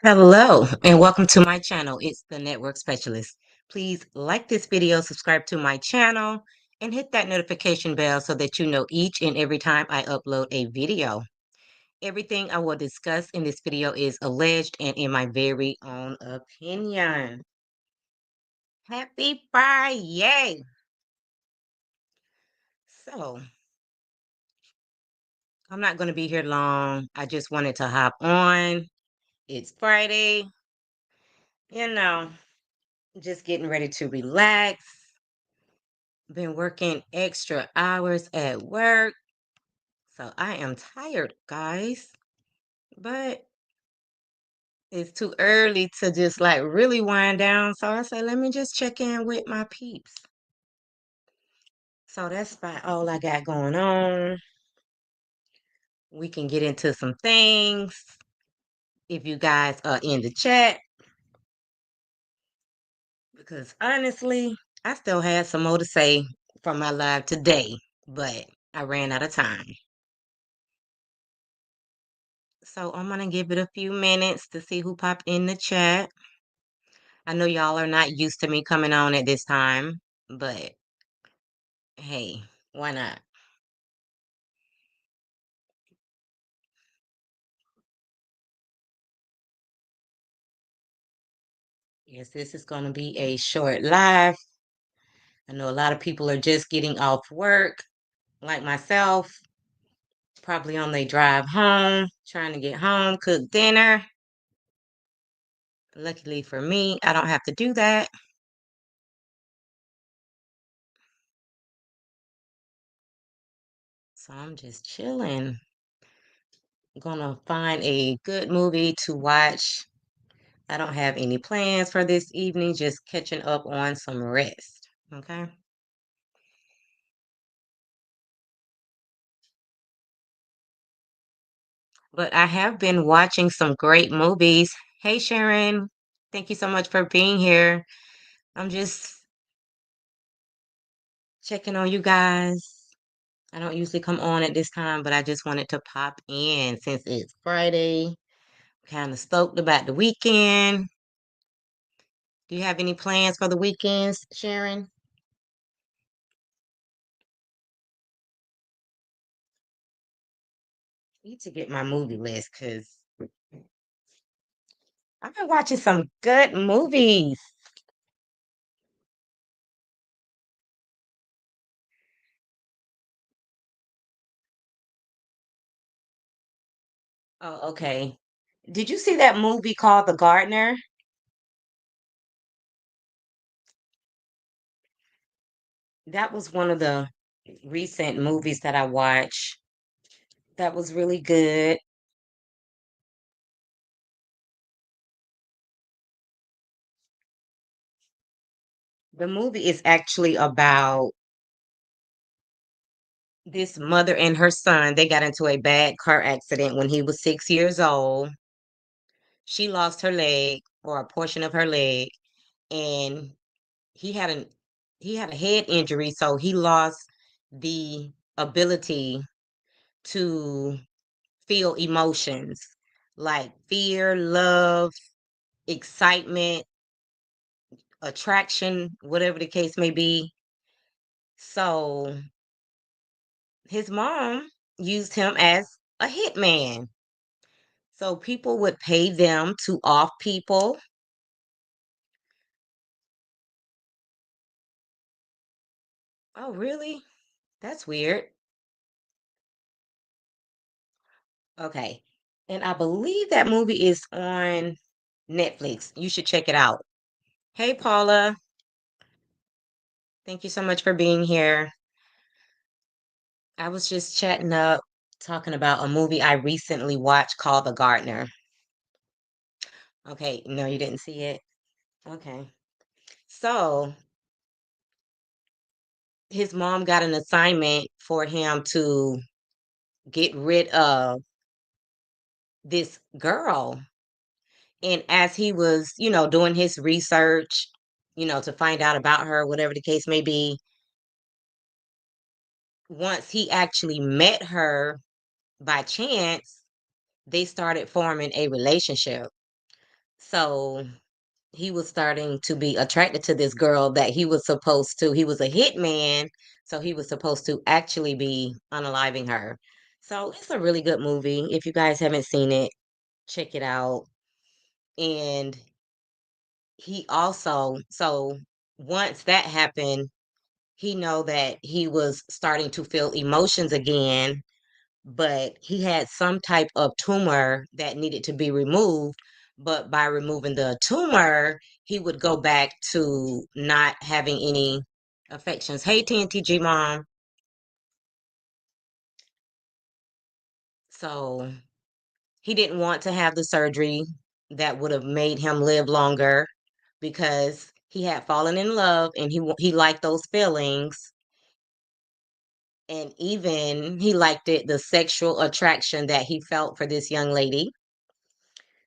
Hello and welcome to my channel. It's the Network Specialist. Please like this video, subscribe to my channel, and hit that notification bell so that you know each and every time I upload a video. Everything I will discuss in this video is alleged and in my very own opinion. Happy Fri-Yay! So, I'm not going to be here long. I just wanted to hop on. It's Friday, you know, just getting ready to relax. Been working extra hours at work, so I am tired, guys. But it's too early to just like really wind down. So I say, let me just check in with my peeps. So that's about all I got going on. We can get into some things if you guys are in the chat, because honestly, I still had some more to say from my live today, but I ran out of time. So I'm gonna give it a few minutes to see who popped in the chat. I know y'all are not used to me coming on at this time, but hey, why not? Yes, this is going to be a short live. I know a lot of people are just getting off work, like myself, probably on their drive home, trying to get home, cook dinner. Luckily for me, I don't have to do that. So I'm just chilling. Gonna find a good movie to watch. I don't have any plans for this evening, just catching up on some rest. Okay. But I have been watching some great movies. Hey, Sharon. Thank you so much for being here. I'm just checking on you guys. I don't usually come on at this time, but I just wanted to pop in since it's Friday. Kind of stoked about the weekend. Do you have any plans for the weekends, Sharon? Need to get my movie list because I've been watching some good movies. Oh, okay. Did you see that movie called The Gardener? That was one of the recent movies that I watched. That was really good. The movie is actually about this mother and her son. They got into a bad car accident when he was 6 years old. She lost her leg or a portion of her leg, and he had an he had a head injury, so he lost the ability to feel emotions like fear, love, excitement, attraction, whatever the case may be. So his mom used him as a hitman. So people would pay them to off people. Oh, really? That's weird. Okay. And I believe that movie is on Netflix. You should check it out. Hey, Paula. Thank you so much for being here. I was just chatting up, talking about a movie I recently watched called The Gardener. Okay. No, you didn't see it. Okay. So his mom got an assignment for him to get rid of this girl. And as he was, doing his research, to find out about her, whatever the case may be, once he actually met her by chance, they started forming a relationship. So he was starting to be attracted to this girl that he was a hitman, so he was supposed to actually be unaliving her. So it's a really good movie. If you guys haven't seen it, check it out. And he also, so once that happened, he know that he was starting to feel emotions again, but he had some type of tumor that needed to be removed. But by removing the tumor, he would go back to not having any affections. Hey, TNTG mom. So he didn't want to have the surgery that would have made him live longer because he had fallen in love and he liked those feelings, and even he liked the sexual attraction that he felt for this young lady.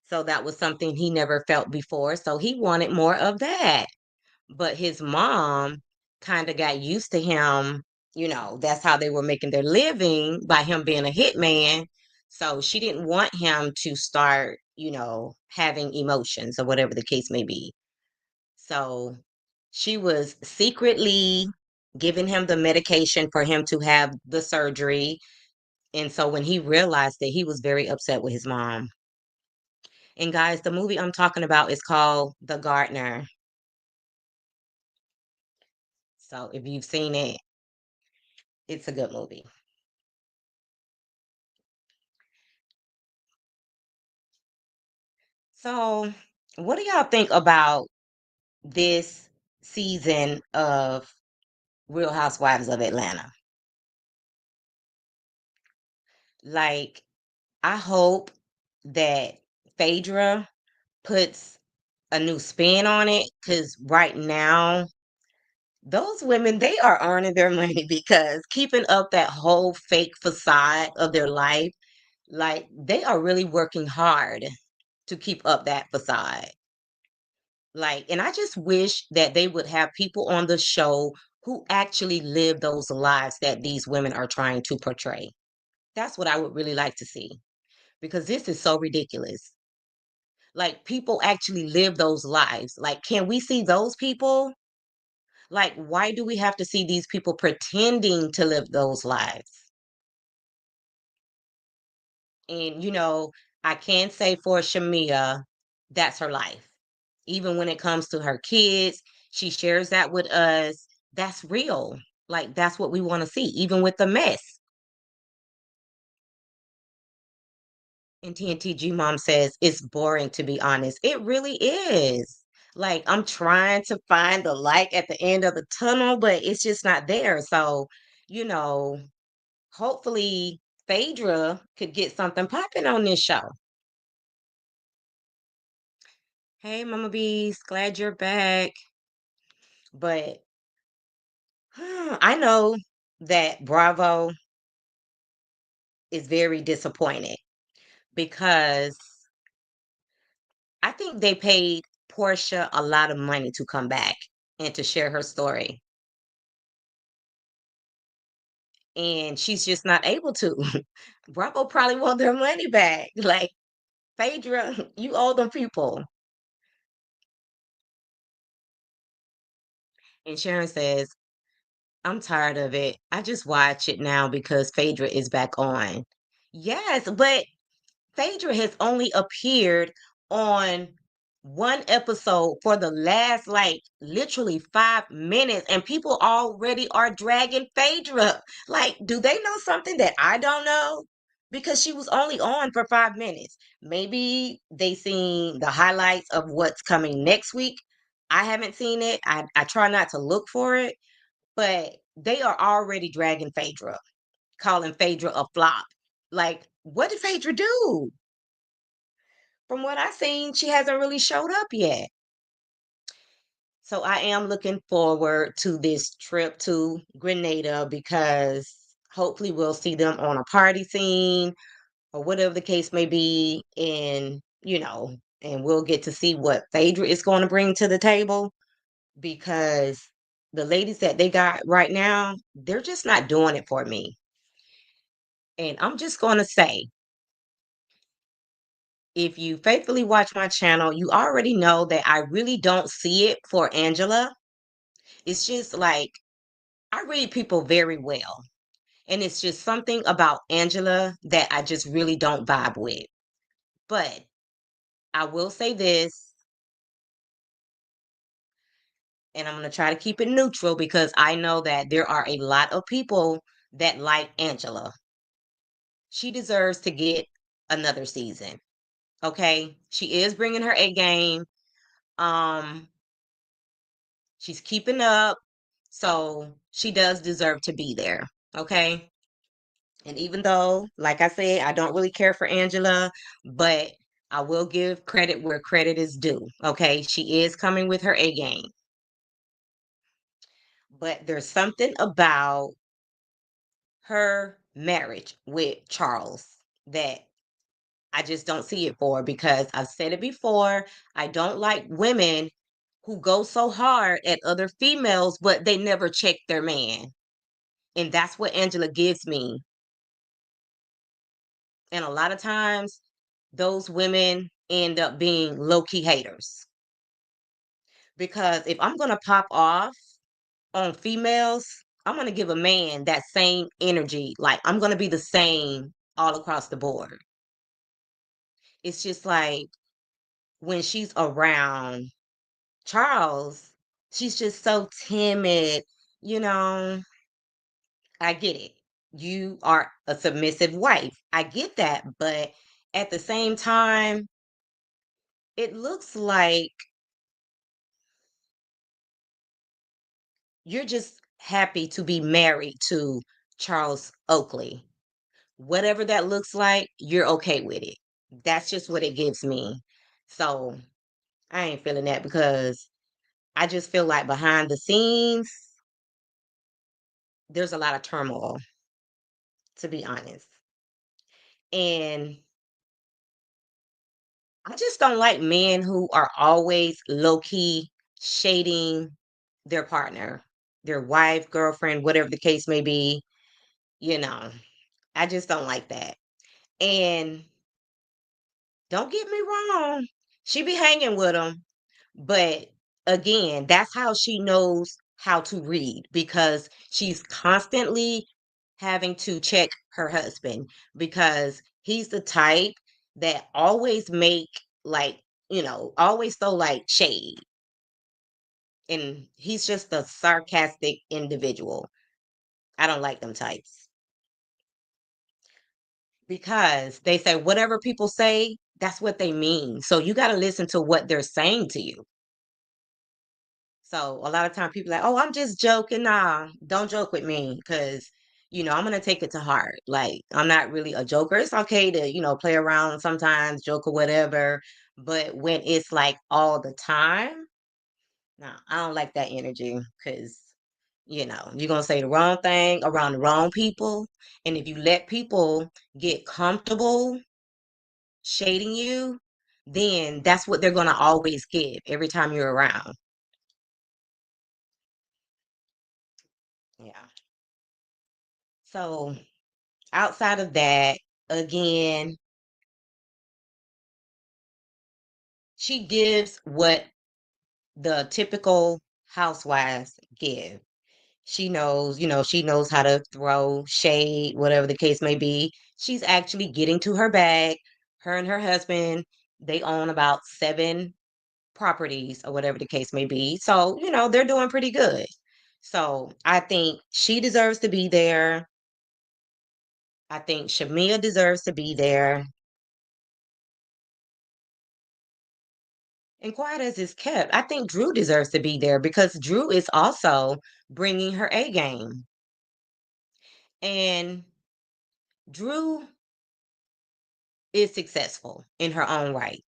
So that was something he never felt before. So he wanted more of that. But his mom kind of got used to him. That's how they were making their living by him being a hitman. So she didn't want him to start, having emotions or whatever the case may be. So she was secretly giving him the medication for him to have the surgery. And so when he realized that, he was very upset with his mom. And guys, the movie I'm talking about is called The Gardener. So if you've seen it, it's a good movie. So, what do y'all think about this season of Real Housewives of Atlanta? Like, I hope that Phaedra puts a new spin on it, because right now, those women, they are earning their money because keeping up that whole fake facade of their life, like, they are really working hard to keep up that facade. Like, and I just wish that they would have people on the show who actually live those lives that these women are trying to portray. That's what I would really like to see, because this is so ridiculous. Like, people actually live those lives. Like, can we see those people? Like, why do we have to see these people pretending to live those lives? And, I can say for Shamia, that's her life. Even when it comes to her kids, she shares that with us. That's real. Like, that's what we want to see, even with the mess. And TNTG mom says it's boring, to be honest. It really is. Like, I'm trying to find the light at the end of the tunnel, but it's just not there. So, you know, hopefully Phaedra could get something popping on this show. Hey, Mama Bees, glad you're back. But I know that Bravo is very disappointed because I think they paid Portia a lot of money to come back and to share her story. And she's just not able to. Bravo probably want their money back. Like, Phaedra, you owe them people. And Sharon says, I'm tired of it. I just watch it now because Phaedra is back on. Yes, but Phaedra has only appeared on one episode for the last, like, literally 5 minutes, and people already are dragging Phaedra. Like, do they know something that I don't know? Because she was only on for 5 minutes. Maybe they seen the highlights of what's coming next week. I haven't seen it. I try not to look for it, but they are already dragging Phaedra, calling Phaedra a flop. Like, what did Phaedra do? From what I've seen, she hasn't really showed up yet. So I am looking forward to this trip to Grenada because hopefully we'll see them on a party scene or whatever the case may be. And we'll get to see what Phaedra is going to bring to the table, because the ladies that they got right now, they're just not doing it for me. And I'm just going to say, if you faithfully watch my channel, you already know that I really don't see it for Angela. It's just like I read people very well. And it's just something about Angela that I just really don't vibe with. But I will say this, and I'm going to try to keep it neutral because I know that there are a lot of people that like Angela. She deserves to get another season. Okay? She is bringing her A game. Um she's keeping up. So she does deserve to be there. Okay? And even though, like I said, I don't really care for Angela, but I will give credit where credit is due. Okay? She is coming with her A game. But there's something about her marriage with Charles that I just don't see it for because I've said it before. I don't like women who go so hard at other females, but they never check their man. And that's what Angela gives me. And a lot of times, those women end up being low key haters. Because if I'm going to pop off on females, I'm going to give a man that same energy. Like, I'm going to be the same all across the board. It's just like when she's around Charles, she's just so timid. You know, I get it. You are a submissive wife. I get that. But at the same time, it looks like you're just happy to be married to Charles Oakley. Whatever that looks like, you're okay with it. That's just what it gives me. So I ain't feeling that because I just feel like behind the scenes, there's a lot of turmoil, to be honest. And I just don't like men who are always low key shading their partner, their wife, girlfriend, whatever the case may be. You know, I just don't like that. And don't get me wrong, she be hanging with him, but again, that's how she knows how to read because she's constantly having to check her husband because he's the type that always make like, always throw like shade. And he's just a sarcastic individual. I don't like them types because they say whatever people say, that's what they mean. So you got to listen to what they're saying to you. So a lot of time people like, oh, I'm just joking. Nah, don't joke with me because I'm gonna take it to heart. Like I'm not really a joker. It's okay to, play around sometimes, joke or whatever. But when it's like all the time, no, I don't like that energy because you're gonna say the wrong thing around the wrong people. And if you let people get comfortable shading you, then that's what they're gonna always give every time you're around. Yeah. So outside of that, again, she gives what the typical housewives give. She knows how to throw shade, whatever the case may be. She's actually getting to her bag. Her and her husband, they own about 7 properties or whatever the case may be. So, they're doing pretty good. So I think she deserves to be there. I think Shamia deserves to be there. And quiet as it's kept, I think Drew deserves to be there because Drew is also bringing her A game. And Drew is successful in her own right.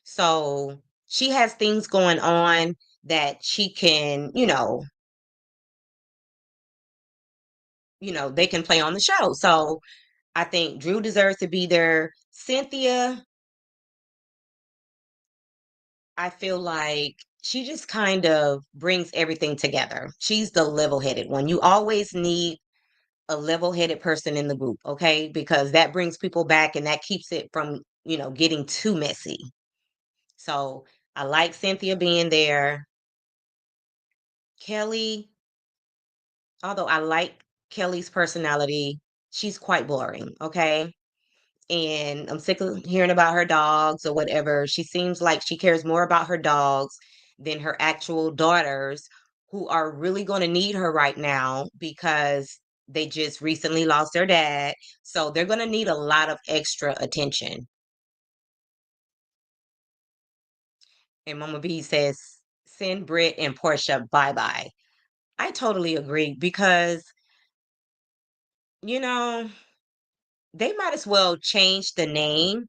So she has things going on that she can, they can play on the show. So I think Drew deserves to be there. Cynthia, I feel like she just kind of brings everything together. She's the level-headed one. You always need a level-headed person in the group, okay? Because that brings people back and that keeps it from getting too messy. So I like Cynthia being there. Kelly, although I like Kelly's personality, she's quite boring, okay? And I'm sick of hearing about her dogs or whatever. She seems like she cares more about her dogs than her actual daughters, who are really going to need her right now because they just recently lost their dad. So they're going to need a lot of extra attention. And Mama B says, send Britt and Portia bye bye. I totally agree because, you know, they might as well change the name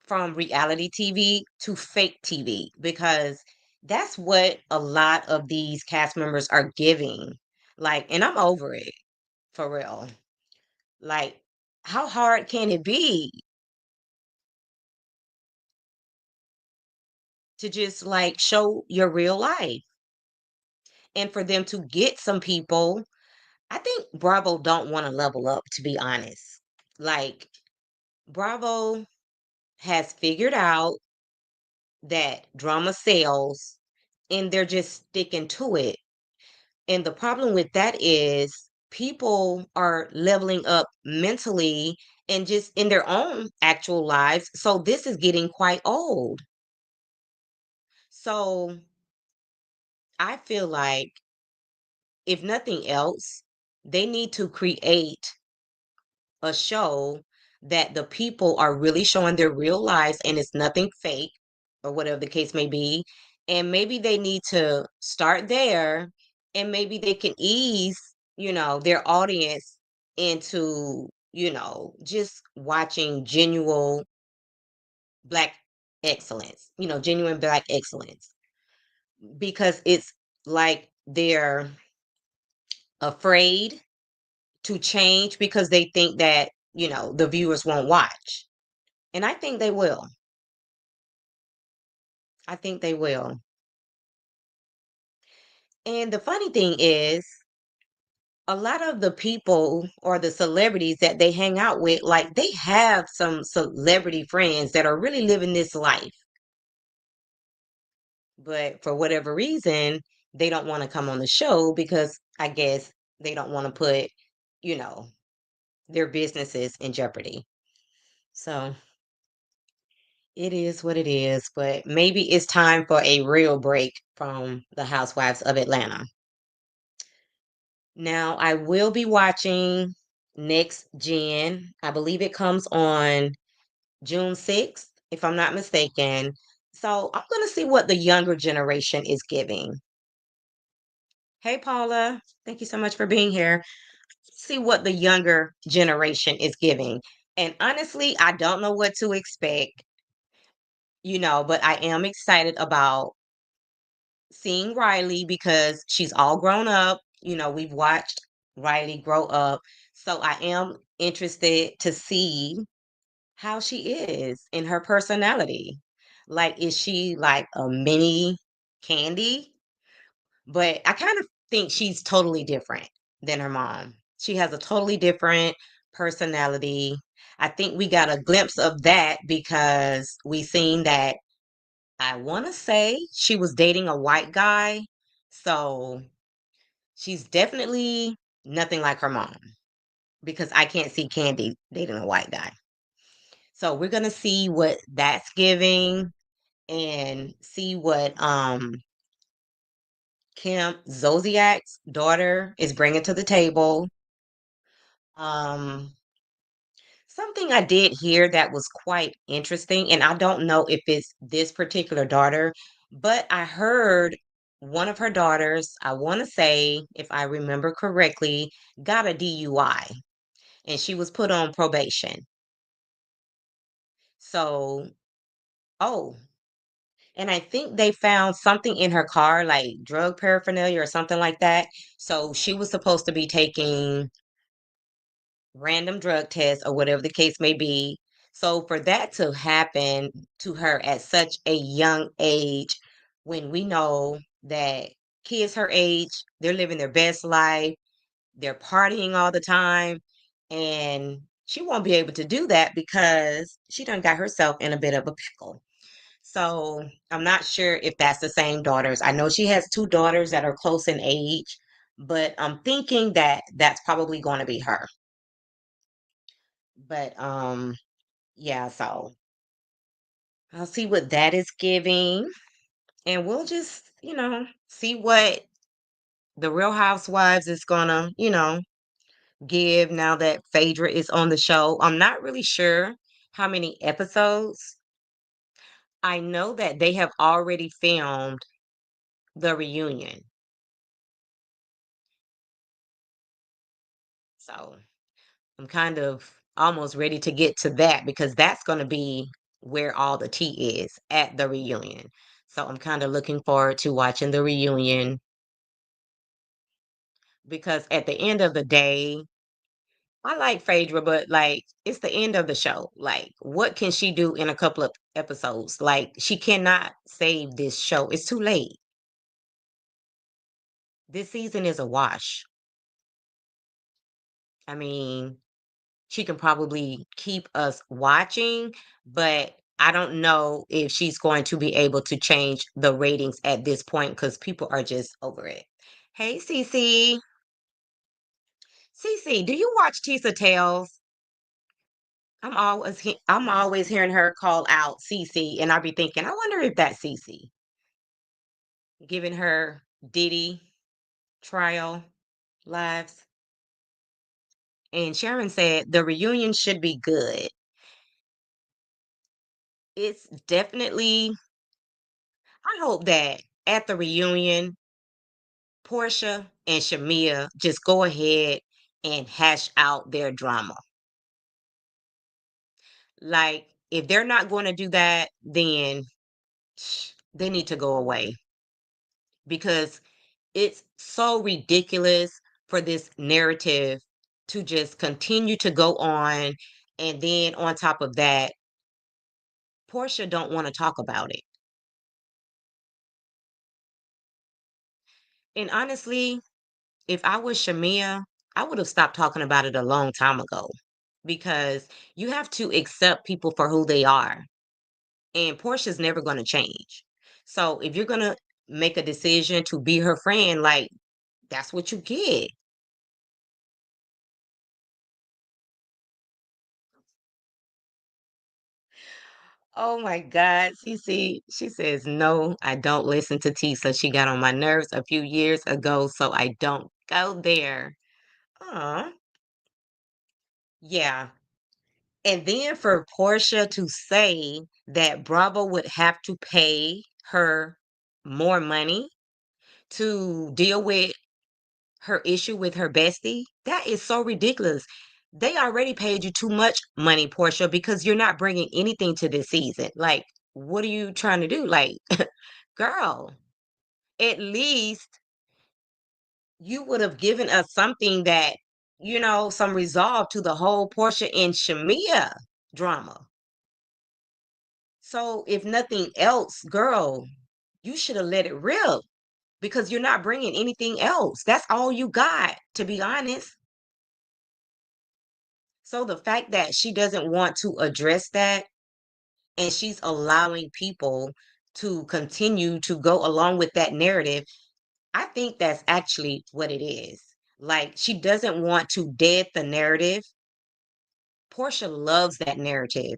from reality TV to fake TV because that's what a lot of these cast members are giving. Like, and I'm over it for real. Like, how hard can it be to just like show your real life? And for them to get some people, I think Bravo don't want to level up, to be honest. Like, Bravo has figured out that drama sells and they're just sticking to it. And the problem with that is people are leveling up mentally and just in their own actual lives. So this is getting quite old. So I feel like if nothing else, they need to create a show that the people are really showing their real lives and it's nothing fake or whatever the case may be. And maybe they need to start there and maybe they can ease, their audience into, just watching black genuine black excellence because it's like they're afraid to change because they think that, the viewers won't watch. And I think they will. I think they will. And the funny thing is, a lot of the people or the celebrities that they hang out with, like they have some celebrity friends that are really living this life. But for whatever reason, they don't want to come on the show because I guess they don't want to put, you know, their businesses in jeopardy. So it is what it is, but maybe it's time for a real break from the Housewives of Atlanta. Now, I will be watching Next Gen. I believe it comes on June 6th, if I'm not mistaken. So I'm going to see what the younger generation is giving. Hey, Paula, thank you so much for being here. See what the younger generation is giving. And honestly, I don't know what to expect, but I am excited about seeing Riley because she's all grown up. We've watched Riley grow up. So I am interested to see how she is in her personality. Like, is she like a mini Candy? But I kind of think she's totally different than her mom. She has a totally different personality. I think we got a glimpse of that because we seen that I want to say she was dating a white guy. So she's definitely nothing like her mom because I can't see Candy dating a white guy. So we're going to see what that's giving and see what Kim Zodiac's daughter is bringing to the table. Um Something I did hear that was quite interesting, and I don't know if it's this particular daughter, but I heard one of her daughters, I want to say, if I remember correctly, got a DUI and she was put on probation. So, oh, and I think they found something in her car, like drug paraphernalia or something like that. So she was supposed to be taking random drug tests or whatever the case may be. So for that to happen to her at such a young age, when we know that kids her age, they're living their best life, they're partying all the time, and she won't be able to do that because she done got herself in a bit of a pickle. So I'm not sure if that's the same daughters. I know she has two daughters that are close in age, but I'm thinking that that's probably going to be her. But yeah, so I'll see what that is giving, and we'll just, see what the Real Housewives is gonna, give now that Phaedra is on the show. I'm not really sure how many episodes. I know that they have already filmed the reunion. So I'm kind of almost ready to get to that because that's going to be where all the tea is at the reunion. So I'm kind of looking forward to watching the reunion because at the end of the day, I like Phaedra, but like it's the end of the show. Like, what can she do in a couple of episodes? Like, she cannot save this show. It's too late. This season is a wash. I mean, she can probably keep us watching, but I don't know if she's going to be able to change the ratings at this point because people are just over it. Hey, Cece. Cece, do you watch Tisa Tales? I'm always hearing her call out Cece, and I'll be thinking, I wonder if that's Cece giving her Diddy trial lives. And Sharon said the reunion should be good. It's definitely, I hope that at the reunion, Portia and Shamia just go ahead and hash out their drama. Like, if they're not going to do that, then they need to go away because it's so ridiculous for this narrative to just continue to go on. And then on top of that, Portia don't want to talk about it. And honestly, if I was Shamia, I would have stopped talking about it a long time ago because you have to accept people for who they are. And Portia's never going to change. So if you're going to make a decision to be her friend, like that's what you get. Oh my God. She says, no, I don't listen to Tisa. She got on my nerves a few years ago, so I don't go there. Aw, yeah. And then for Portia to say that Bravo would have to pay her more money to deal with her issue with her bestie, that is so ridiculous. They already paid you too much money, Portia, because you're not bringing anything to this season. Like, what are you trying to do? Like, girl, at least you would have given us something that, some resolve to the whole Portia and Shamia drama. So, if nothing else, girl, you should have let it rip because you're not bringing anything else. That's all you got, to be honest. So the fact that she doesn't want to address that and she's allowing people to continue to go along with that narrative, I think that's actually what it is. Like she doesn't want to dead the narrative. Portia loves that narrative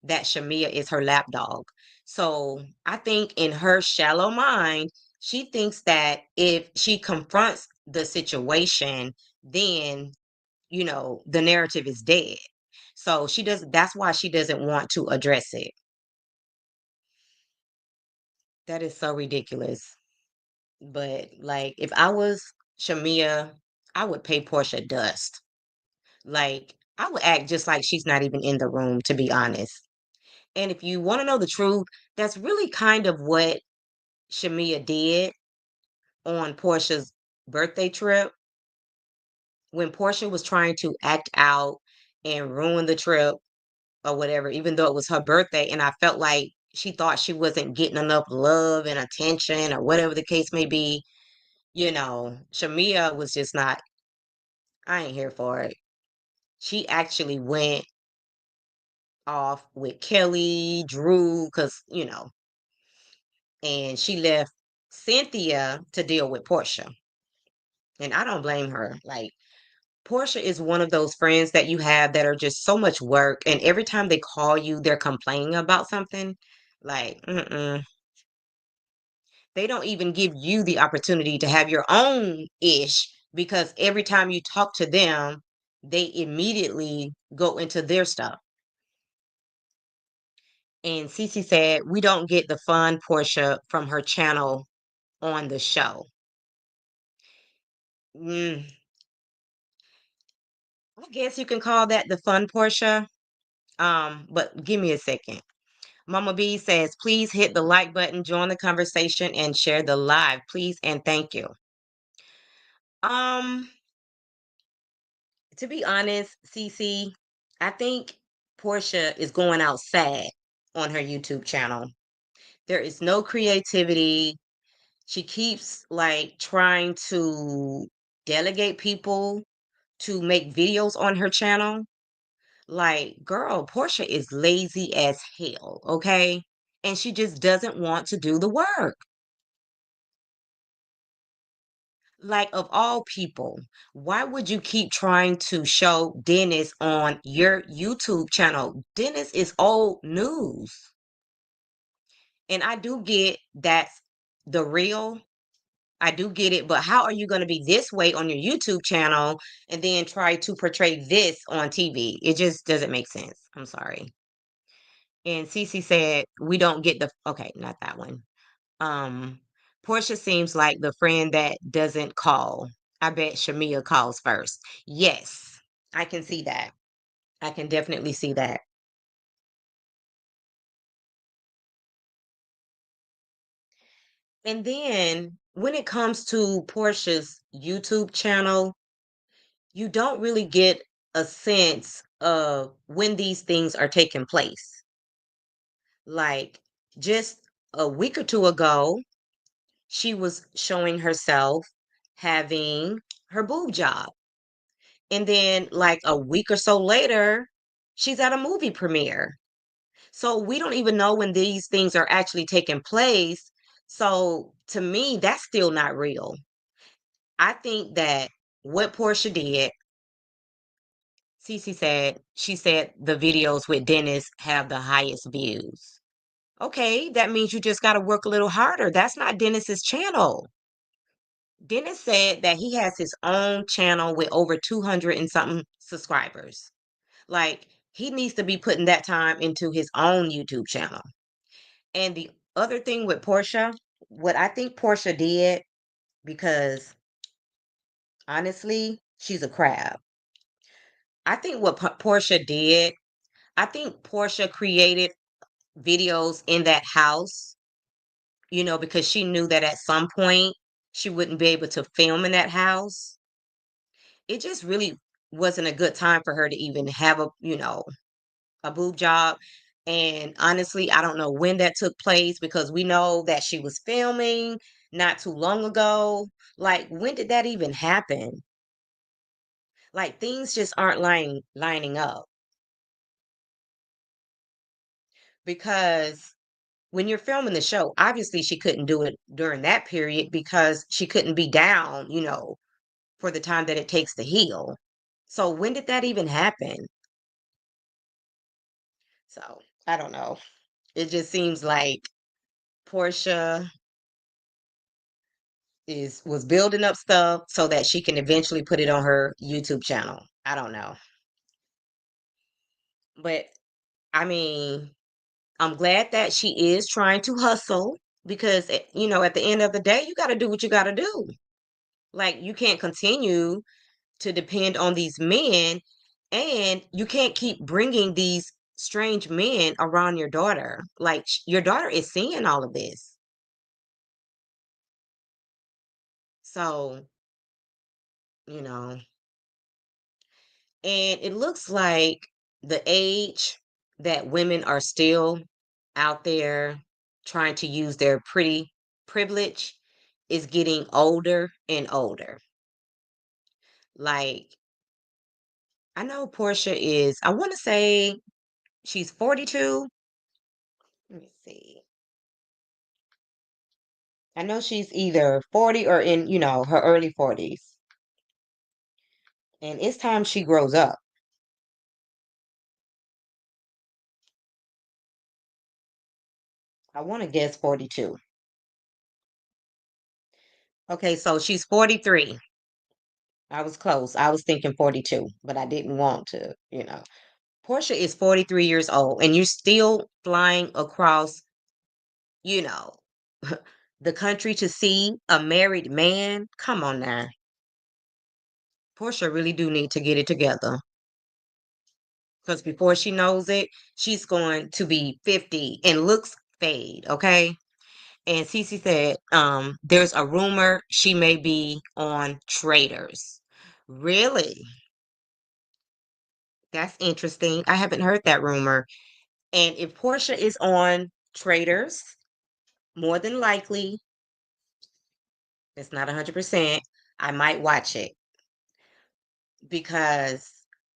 that Shamia is her lapdog. So I think in her shallow mind, she thinks that if she confronts the situation, then the narrative is dead. So that's why she doesn't want to address it. That is so ridiculous. But like if I was Shamia, I would pay Portia dust. Like I would act just like she's not even in the room, to be honest. And if you want to know the truth, that's really kind of what Shamia did on Portia's birthday trip when Portia was trying to act out and ruin the trip or whatever, even though it was her birthday. And I felt like she thought she wasn't getting enough love and attention or whatever the case may be. Shamia was just not, I ain't here for it. She actually went off with Kelly, Drew, because, and she left Cynthia to deal with Portia. And I don't blame her. Like, Portia is one of those friends that you have that are just so much work. And every time they call you, they're complaining about something. Like, they don't even give you the opportunity to have your own ish because every time you talk to them, they immediately go into their stuff. And Cece said, we don't get the fun Portia from her channel on the show. Mm, I guess you can call that the fun Portia. But give me a second. Mama B says, please hit the like button, join the conversation, and share the live, please and thank you. Um, to be honest, Cece, I think Portia is going out sad on her YouTube channel. There is no creativity. She keeps like trying to delegate people to make videos on her channel. Like, girl, Portia is lazy as hell, okay? And she just doesn't want to do the work. Like, of all people, why would you keep trying to show Dennis on your YouTube channel? Dennis is old news. And I do get that's the real. I do get it, but how are you going to be this way on your YouTube channel and then try to portray this on TV? It just doesn't make sense. I'm sorry. And Cece said, we don't get the, okay, not that one. Um, Portia seems like the friend that doesn't call. I bet Shamia calls first. Yes, I can see that. I can definitely see that. And then when it comes to Portia's YouTube channel, you don't really get a sense of when these things are taking place. Like just a week or two ago, she was showing herself having her boob job. And then, like a week or so later, she's at a movie premiere. So we don't even know when these things are actually taking place. So to me, that's still not real. I think that what Portia did, Cece said, she said the videos with Dennis have the highest views. Okay, that means you just got to work a little harder. That's not Dennis's channel. Dennis said that he has his own channel with over 200 and something subscribers. Like, he needs to be putting that time into his own YouTube channel. And the other thing with Portia, what I think Portia did, because honestly, she's a crab. I think what Portia did, I think Portia created videos in that house, because she knew that at some point she wouldn't be able to film in that house. It just really wasn't a good time for her to even have a boob job. And honestly, I don't know when that took place because we know that she was filming not too long ago. Like, when did that even happen? Like, things just aren't lining up because when you're filming the show, obviously she couldn't do it during that period because she couldn't be down, for the time that it takes to heal. So when did that even happen? So I don't know. It just seems like Portia was building up stuff so that she can eventually put it on her YouTube channel. I don't know. But I mean, I'm glad that she is trying to hustle because at the end of the day, you got to do what you got to do. Like, you can't continue to depend on these men, and you can't keep bringing these strange men around your daughter. Like, your daughter is seeing all of this. So, you know, and it looks like the age that women are still out there trying to use their pretty privilege is getting older and older. Like, I know Portia is, I want to say she's 42. Let me see. I know she's either 40 or in, her early 40s. And it's time she grows up. I want to guess 42. Okay, so she's 43. I was close. I was thinking 42, but I didn't want to. Portia is 43 years old, and you're still flying across, you know, the country to see a married man. Come on now. Portia really do need to get it together because before she knows it, she's going to be 50 and looks fade, okay? And Cece said, there's a rumor she may be on Traders. Really? That's interesting. I haven't heard that rumor. And if Portia is on Traders, more than likely, it's not 100%, I might watch it because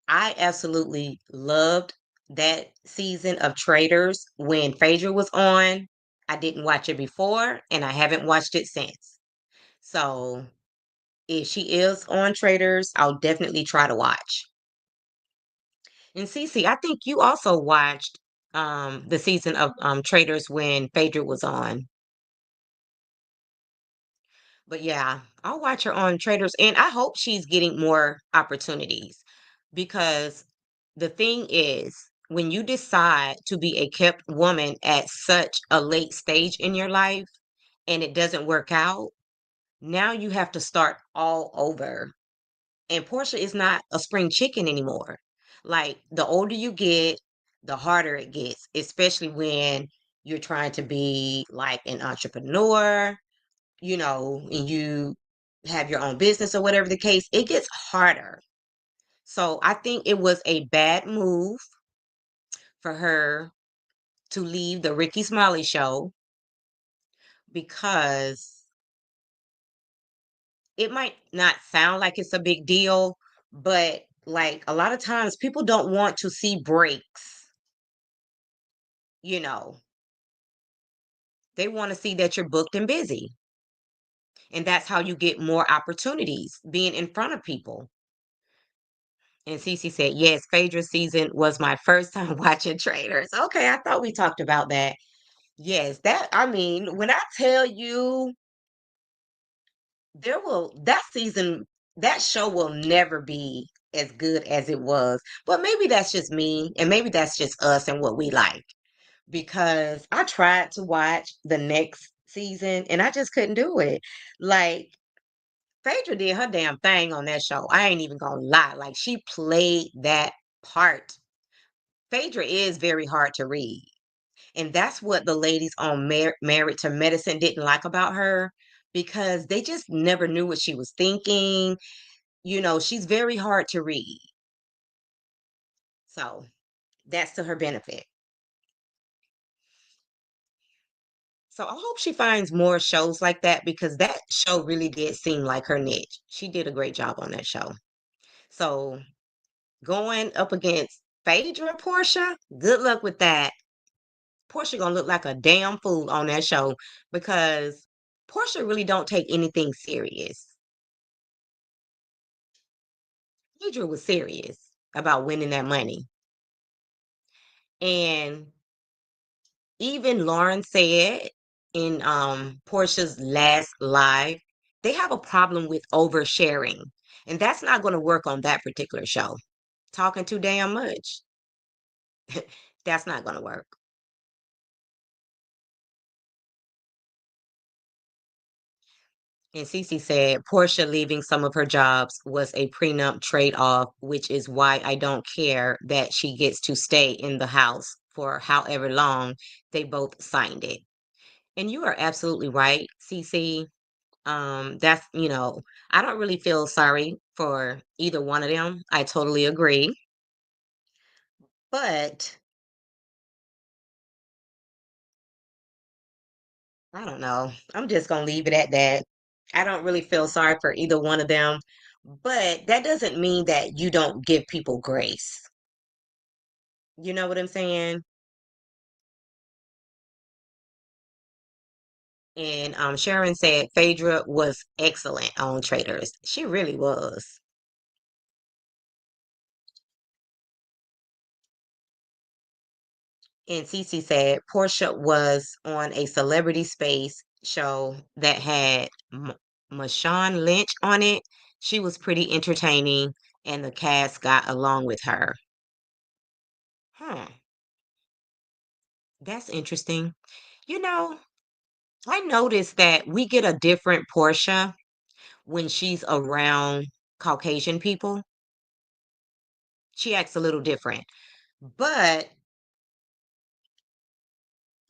I absolutely loved that season of Traders when Phaedra was on. I didn't watch it before and I haven't watched it since. So if she is on Traders, I'll definitely try to watch. And Cece, I think you also watched the season of Traders when Phaedra was on. But yeah, I'll watch her on Traders and I hope she's getting more opportunities because the thing is, when you decide to be a kept woman at such a late stage in your life and it doesn't work out, now you have to start all over. And Portia is not a spring chicken anymore. Like the older you get, the harder it gets, especially when you're trying to be like an entrepreneur, and you have your own business or whatever the case, it gets harder. So I think it was a bad move for her to leave the Ricky Smiley show because it might not sound like it's a big deal, but like a lot of times people don't want to see breaks, you know. They want to see that you're booked and busy. And that's how you get more opportunities being in front of people. And Cece said, yes, Phaedra's season was my first time watching Traders. Okay, I thought we talked about that. Yes, I mean, when I tell you that season, that show will never be as good as it was. But maybe that's just me, and maybe that's just us and what we like. Because I tried to watch the next season and I just couldn't do it. Like, Phaedra did her damn thing on that show. I ain't even gonna lie. Like, she played that part. Phaedra is very hard to read. And that's what the ladies on Married to Medicine didn't like about her because they just never knew what she was thinking. She's very hard to read. So that's to her benefit. So I hope she finds more shows like that because that show really did seem like her niche. She did a great job on that show. So going up against Phaedra and Portia, good luck with that. Portia gonna look like a damn fool on that show because Portia really don't take anything serious. Phaedra was serious about winning that money. And even Lauren said in Portia's last live, they have a problem with oversharing. And that's not going to work on that particular show. Talking too damn much. That's not going to work. And Cece said Portia leaving some of her jobs was a prenup trade-off, which is why I don't care that she gets to stay in the house for however long they both signed it. And you are absolutely right, Cece. I don't really feel sorry for either one of them. I totally agree. But I don't know. I'm just gonna leave it at that. I don't really feel sorry for either one of them. But that doesn't mean that you don't give people grace. You know what I'm saying? And Sharon said Phaedra was excellent on Traders. She really was. And Cece said Portia was on a celebrity space show that had Marshawn Lynch on it. She was pretty entertaining, and the cast got along with her. Huh, that's interesting. You know, I noticed that we get a different Portia when she's around Caucasian people. She acts a little different. But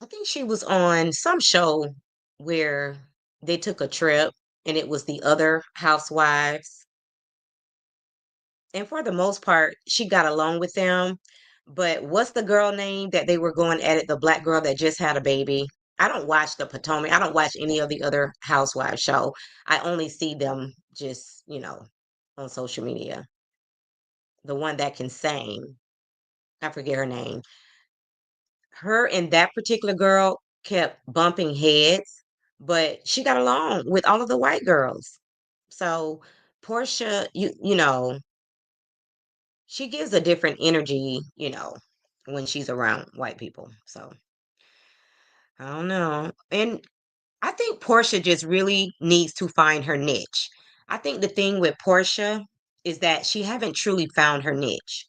I think she was on some show where they took a trip and it was the other housewives. And for the most part, she got along with them. But what's the girl name that they were going at it? The black girl that just had a baby. I don't watch the Potomac. I don't watch any of the other housewives show. I only see them just, on social media. The one that can sing. I forget her name. Her and that particular girl kept bumping heads, but she got along with all of the white girls. So Portia, she gives a different energy, when she's around white people. So I don't know. And I think Portia just really needs to find her niche. I think the thing with Portia is that she haven't truly found her niche.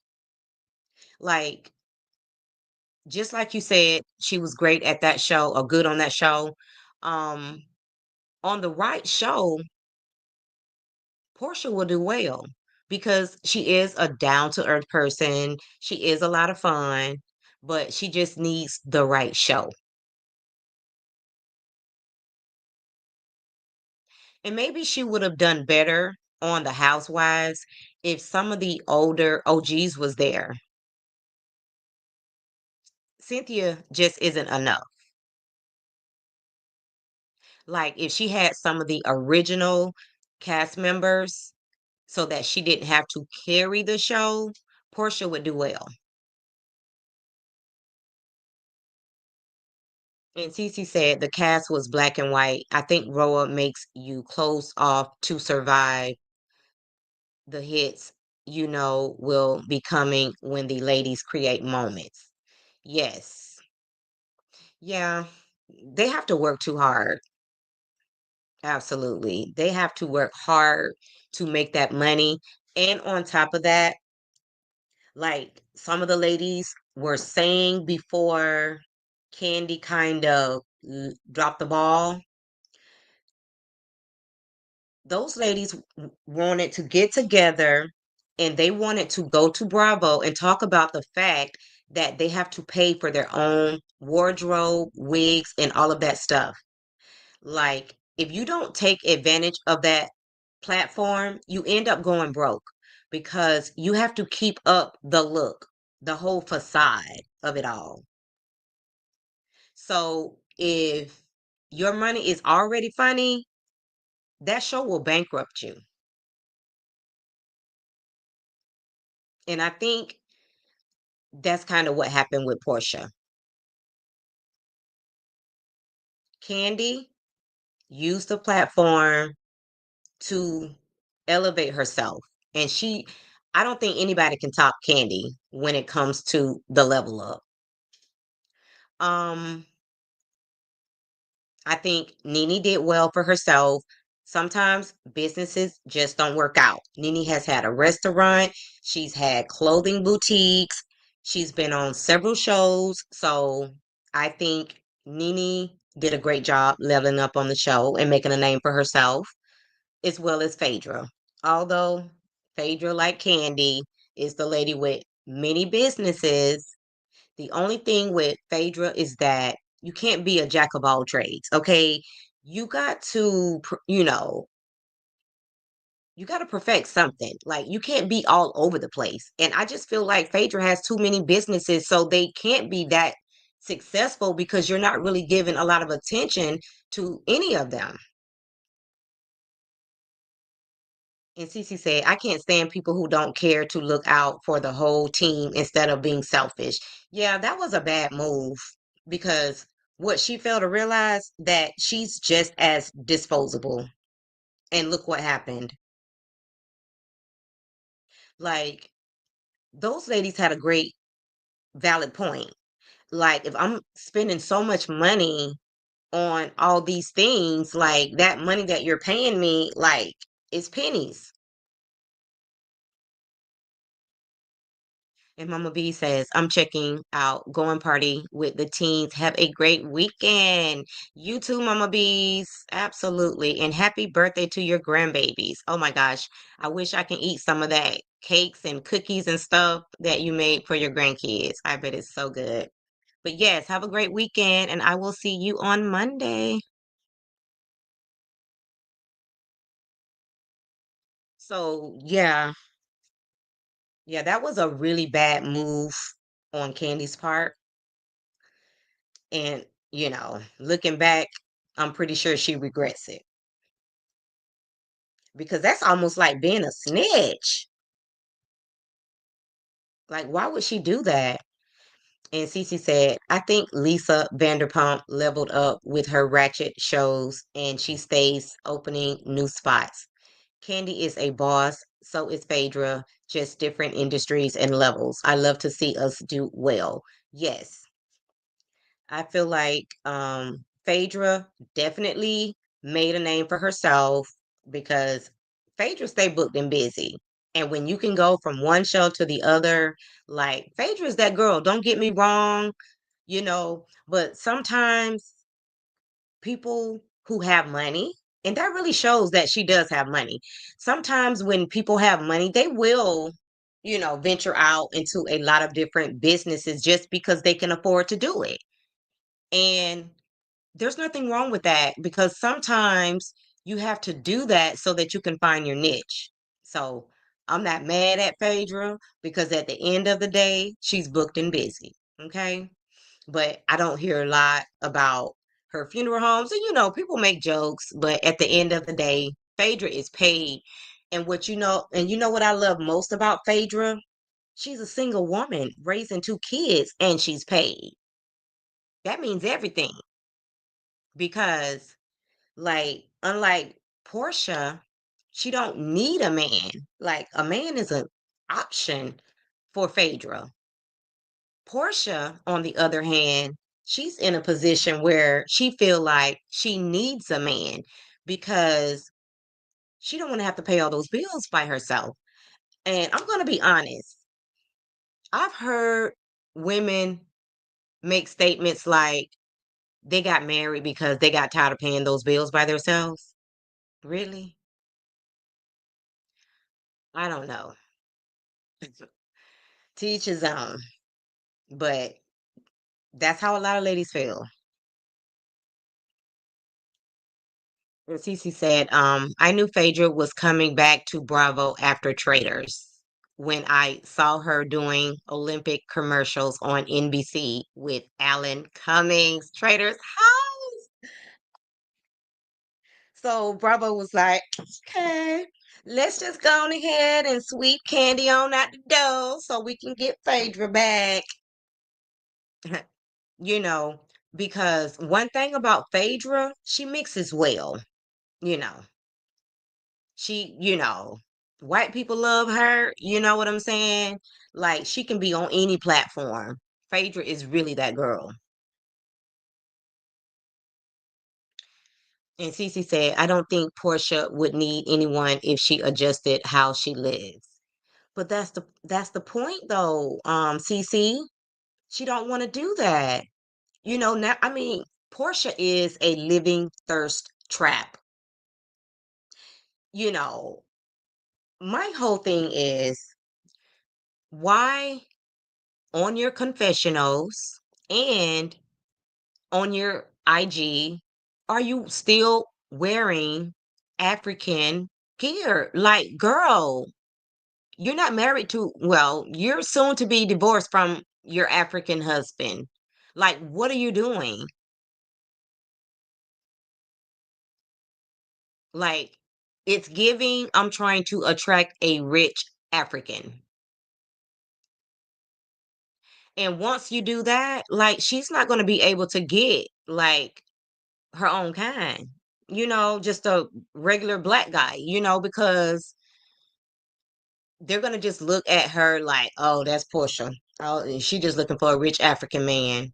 Like, just like you said, she was great at that show or good on that show. Um, on the right show, Portia will do well because she is a down to earth person. She is a lot of fun, but she just needs the right show. And maybe she would have done better on The Housewives if some of the older OGs was there. Cynthia just isn't enough. Like if she had some of the original cast members so that she didn't have to carry the show, Portia would do well. And Cece said the cast was black and white. I think Roa makes you close off to survive the hits, will be coming when the ladies create moments. Yes. Yeah. They have to work too hard. Absolutely. They have to work hard to make that money. And on top of that, like some of the ladies were saying before Candy kind of dropped the ball, those ladies wanted to get together and they wanted to go to Bravo and talk about the fact that they have to pay for their own wardrobe, wigs, and all of that stuff. Like, if you don't take advantage of that platform, you end up going broke because you have to keep up the look, the whole facade of it all. So, if your money is already funny, that show will bankrupt you. And I think that's kind of what happened with Portia. Candy used the platform to elevate herself. And I don't think anybody can top Candy when it comes to the level up. Um, I think Nene did well for herself. Sometimes businesses just don't work out. Nene has had a restaurant, she's had clothing boutiques, she's been on several shows. So I think Nene did a great job leveling up on the show and making a name for herself, as well as Phaedra. Although Phaedra, like Candy, is the lady with many businesses, the only thing with Phaedra is that you can't be a jack of all trades, okay? You got to, you got to perfect something. Like you can't be all over the place. And I just feel like Phaedra has too many businesses, so they can't be that successful because you're not really giving a lot of attention to any of them. And Cece said, I can't stand people who don't care to look out for the whole team instead of being selfish. Yeah, that was a bad move because what she failed to realize that she's just as disposable. And look what happened. Like, those ladies had a great, valid point. Like, if I'm spending so much money on all these things, like that money that you're paying me, like, it's pennies. And Mama B says, I'm checking out going party with the teens. Have a great weekend. You too, Mama Bees. Absolutely. And happy birthday to your grandbabies. Oh my gosh. I wish I can eat some of that cakes and cookies and stuff that you made for your grandkids. I bet it's so good. But yes, have a great weekend and I will see you on Monday. So yeah, that was a really bad move on Candy's part. And, looking back, I'm pretty sure she regrets it because that's almost like being a snitch. Like, why would she do that? And Cece said, I think Lisa Vanderpump leveled up with her ratchet shows and she stays opening new spots. Candy is a boss, so is Phaedra, just different industries and levels. I love to see us do well. Yes, I feel like Phaedra definitely made a name for herself because Phaedra stay booked and busy. And when you can go from one show to the other, like Phaedra is that girl, don't get me wrong, but sometimes people who have money, and that really shows that she does have money. Sometimes when people have money, they will, venture out into a lot of different businesses just because they can afford to do it. And there's nothing wrong with that because sometimes you have to do that so that you can find your niche. So I'm not mad at Phaedra because at the end of the day, she's booked and busy. Okay. But I don't hear a lot about her funeral homes. And people make jokes, but at the end of the day, Phaedra is paid. And what I love most about Phaedra? She's a single woman raising two kids and she's paid. That means everything because like, unlike Portia, she don't need a man. Like, a man is an option for Phaedra. Portia, on the other hand, she's in a position where she feel like she needs a man because she don't want to have to pay all those bills by herself. And I'm going to be honest. I've heard women make statements like they got married because they got tired of paying those bills by themselves. Really? I don't know. Teach his own. But that's how a lot of ladies feel. And Cece said, I knew Phaedra was coming back to Bravo after Traders when I saw her doing Olympic commercials on NBC with Alan Cummings, Traders House. So Bravo was like, okay, let's just go on ahead and sweep Candy on out the door so we can get Phaedra back. you know, because one thing about Phaedra, she mixes well, you know. White people love her, you know what I'm saying? Like she can be on any platform. Phaedra is really that girl. And Cece said, I don't think Portia would need anyone if she adjusted how she lives. But that's the point though, Cece. She don't want to do that. Now I mean, Portia is a living thirst trap. You know, my whole thing is why on your confessionals and on your IG are you still wearing African gear? Like, girl, you're not married to, well, you're soon to be divorced from your African husband. Like, what are you doing? Like, It's giving, I'm trying to attract a rich African. And once you do that, like, she's not gonna be able to get, like, her own kind, just a regular black guy, because they're gonna just look at her like, "Oh, that's Portia. Oh, and she just looking for a rich African man."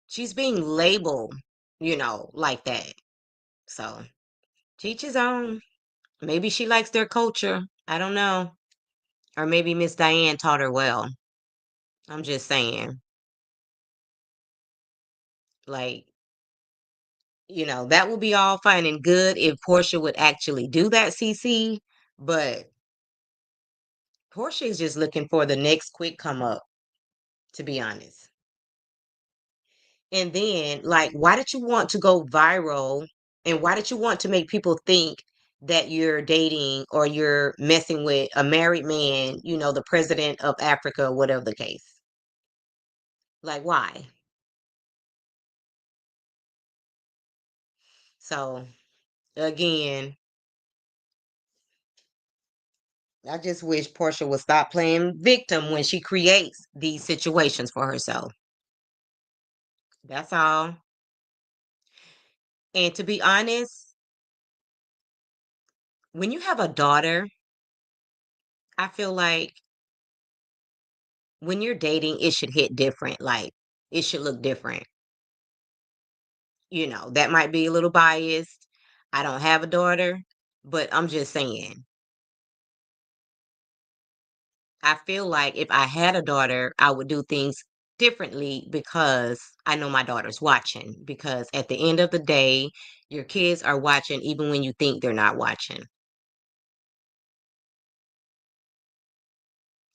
She's being labeled, like that. So, teach his own. Maybe she likes their culture. I don't know. Or maybe Miss Diane taught her well. I'm just saying. Like, that would be all fine and good if Portia would actually do that, CC. But Portia is just looking for the next quick come up, to be honest. And then, like, why did you want to go viral? And why did you want to make people think that you're dating or you're messing with a married man, the president of Africa, whatever the case? Like, why? So, again, I just wish Portia would stop playing victim when she creates these situations for herself. That's all. And to be honest, when you have a daughter, I feel like when you're dating, it should hit different. Like, it should look different. That might be a little biased. I don't have a daughter, but I'm just saying, I feel like if I had a daughter, I would do things differently because I know my daughter's watching. Because at the end of the day, your kids are watching even when you think they're not watching.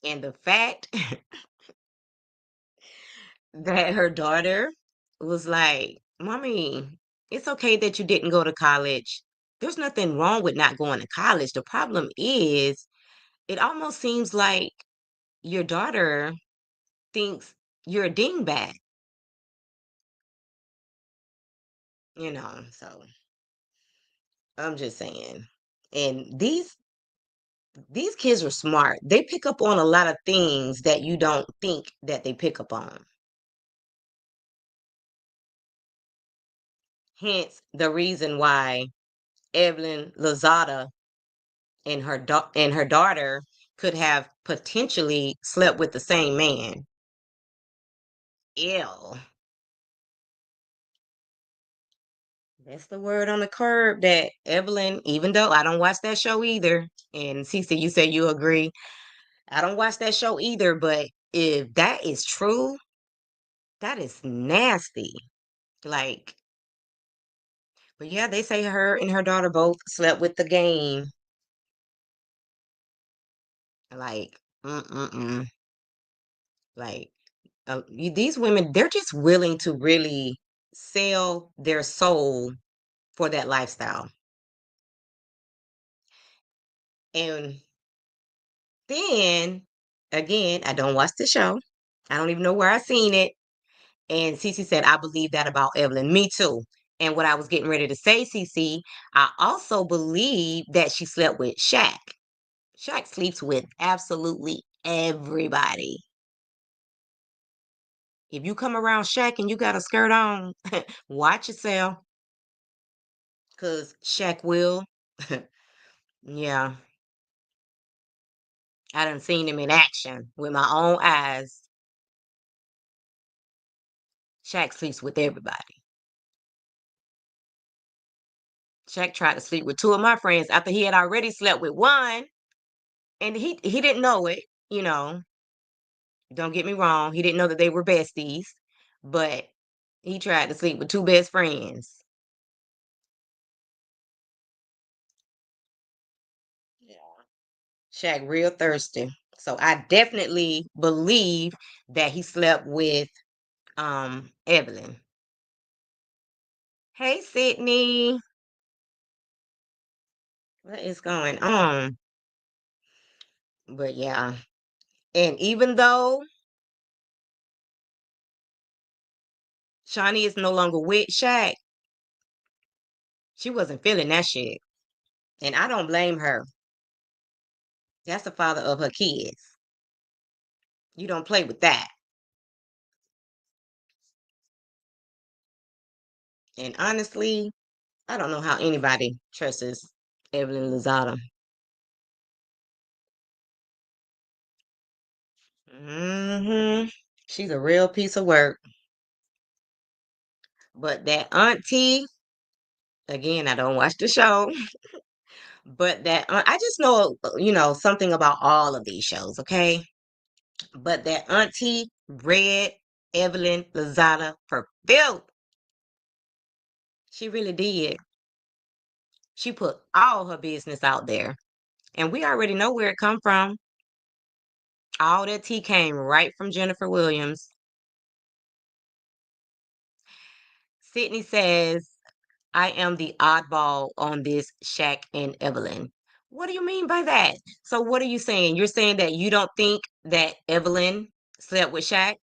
And the fact that her daughter was like, "Mommy, it's okay that you didn't go to college. There's nothing wrong with not going to college. The problem is, it almost seems like your daughter thinks you're a dingbat, so I'm just saying. And these kids are smart. They pick up on a lot of things that you don't think that they pick up on. Hence the reason why Evelyn Lozada and her daughter could have potentially slept with the same man. Ew. That's the word on the curb that Evelyn, even though I don't watch that show either, and Cece, you say you agree. I don't watch that show either, but if that is true, that is nasty. Like, but yeah, they say her and her daughter both slept with the game. Like, mm-mm-mm. Like, these women, they're just willing to really sell their soul for that lifestyle. And then, again, I don't watch the show. I don't even know where I seen it. And Cece said, I believe that about Evelyn. Me too. And what I was getting ready to say, Cece, I also believe that she slept with Shaq. Shaq sleeps with absolutely everybody. If you come around Shaq and you got a skirt on, watch yourself, cause Shaq will. Yeah, I done seen him in action with my own eyes. Shaq sleeps with everybody. Shaq tried to sleep with two of my friends after he had already slept with one, and he didn't know it. You know, don't get me wrong, he didn't know that they were besties, but he tried to sleep with two best friends. Yeah. Shaq real thirsty. So I definitely believe that he slept with Evelyn. Hey Sydney, what is going on? But yeah, and even though Shawnee is no longer with Shaq, She wasn't feeling that shit. And I don't blame her. That's the father of her kids. You don't play with that. And honestly, I don't know how anybody trusts Evelyn Lozada. She's a real piece of work. But that auntie, again, I don't watch the show, but I just know, something about all of these shows, okay? But that auntie read Evelyn Lozada for filth. She really did. She put all her business out there. And we already know where it come from. All that tea came right from Jennifer Williams. Sydney says, I am the oddball on this Shaq and Evelyn. What do you mean by that? So what are you saying? You're saying that you don't think that Evelyn slept with Shaq?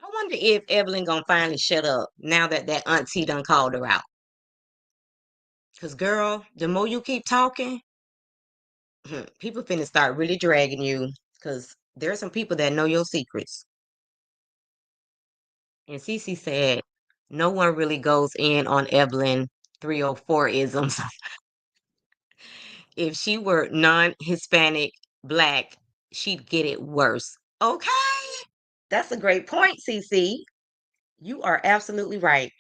I wonder if Evelyn gonna finally shut up now that that auntie done called her out. Cause girl, the more you keep talking, people finna start really dragging you. Cause there are some people that know your secrets. And Cece said, no one really goes in on Evelyn 304 isms. If she were non-Hispanic black, she'd get it worse. Okay. That's a great point, Cece. You are absolutely right.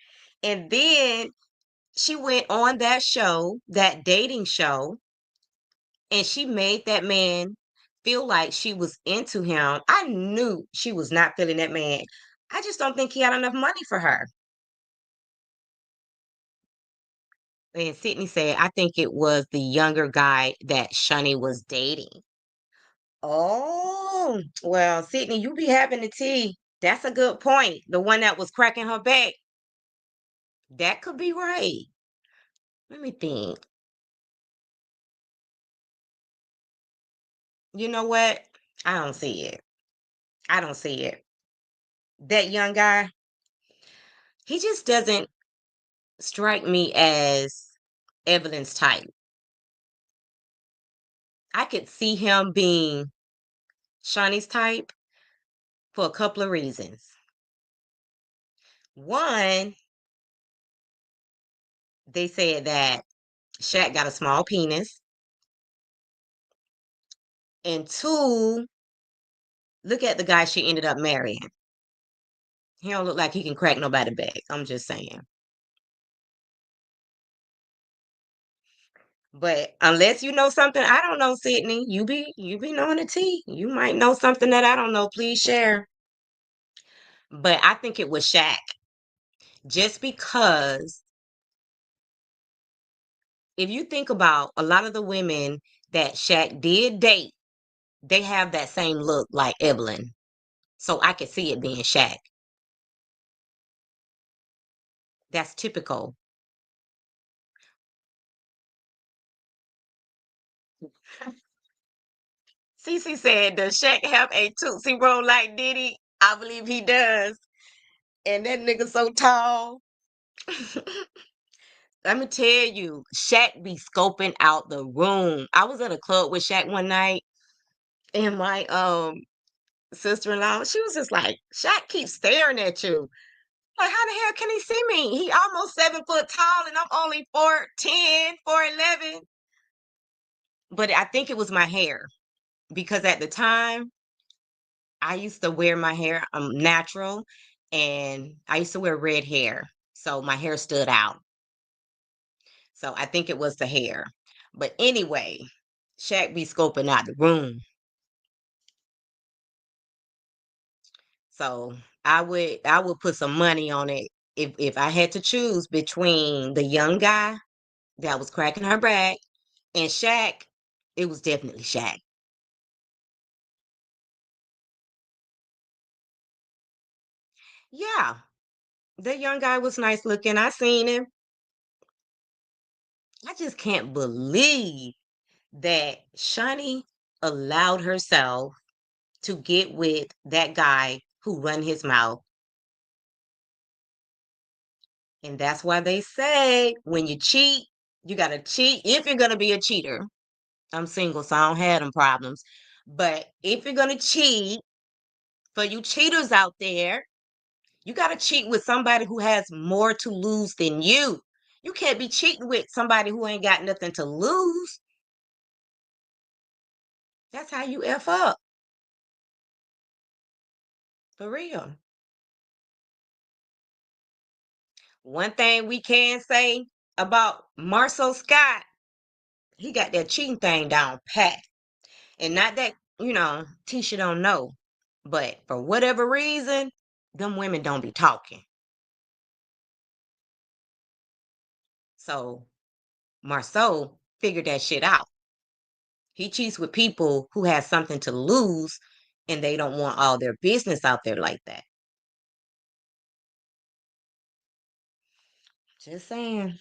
And then she went on that show, that dating show, and she made that man feel like she was into him. I knew she was not feeling that man. I just don't think he had enough money for her. And Sydney said, I think it was the younger guy that Shani was dating. Oh, well, Sydney, you be having the tea. That's a good point. The one that was cracking her back. That could be right. Let me think. You know what? I don't see it. I don't see it. That young guy, he just doesn't strike me as Evelyn's type. I could see him being Shawnee's type for a couple of reasons. One, they said that Shaq got a small penis. And two, look at the guy she ended up marrying. He don't look like he can crack nobody back. I'm just saying. But unless you know something I don't know, Sydney, you be knowing the tea. You might know something that I don't know. Please share. But I think it was Shaq. Just because if you think about a lot of the women that Shaq did date, they have that same look like Evelyn. So I could see it being Shaq. That's typical. Cece said, does Shaq have a Tootsie Roll like Diddy? I believe he does. And that nigga so tall. Let me tell you, Shaq be scoping out the room. I was at a club with Shaq one night, and my sister-in-law, she was just like, Shaq keeps staring at you. Like, how the hell can he see me? He almost 7 foot tall, and I'm only 4'10", 4'11". But I think it was my hair because at the time I used to wear my hair natural, and I used to wear red hair, so my hair stood out. So I think it was the hair. But anyway, Shaq be scoping out the room. So I would put some money on it if I had to choose between the young guy that was cracking her back and Shaq. It was definitely Shaq. Yeah, the young guy was nice looking. I seen him. I just can't believe that Shani allowed herself to get with that guy who run his mouth. And that's why they say when you cheat, you got to cheat if you're going to be a cheater. I'm single, so I don't have them problems. But if you're going to cheat, for you cheaters out there, you got to cheat with somebody who has more to lose than you. You can't be cheating with somebody who ain't got nothing to lose. That's how you F up. For real. One thing we can say about Marcel Scott, he got that cheating thing down pat. And not that, Tisha don't know. But for whatever reason, them women don't be talking. So Marceau figured that shit out. He cheats with people who has something to lose and they don't want all their business out there like that. Just saying.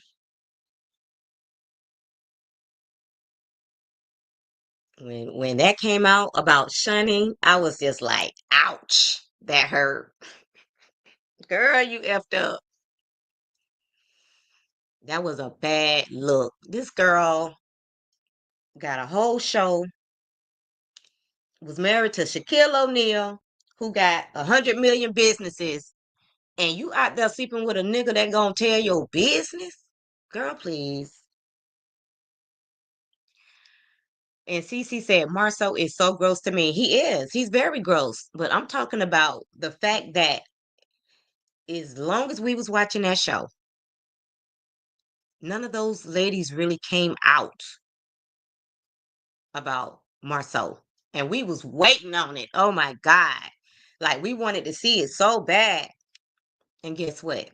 When that came out about shunning, I was just like, ouch, that hurt. Girl, you effed up. That was a bad look. This girl got a whole show, was married to Shaquille O'Neal, who got 100 million businesses, and you out there sleeping with a nigga that gonna tell your business? Girl, please. And Cece said, Marceau is so gross to me. He is. He's very gross. But I'm talking about the fact that as long as we was watching that show, none of those ladies really came out about Marceau. And we was waiting on it. Oh my God. Like we wanted to see it so bad. And guess what?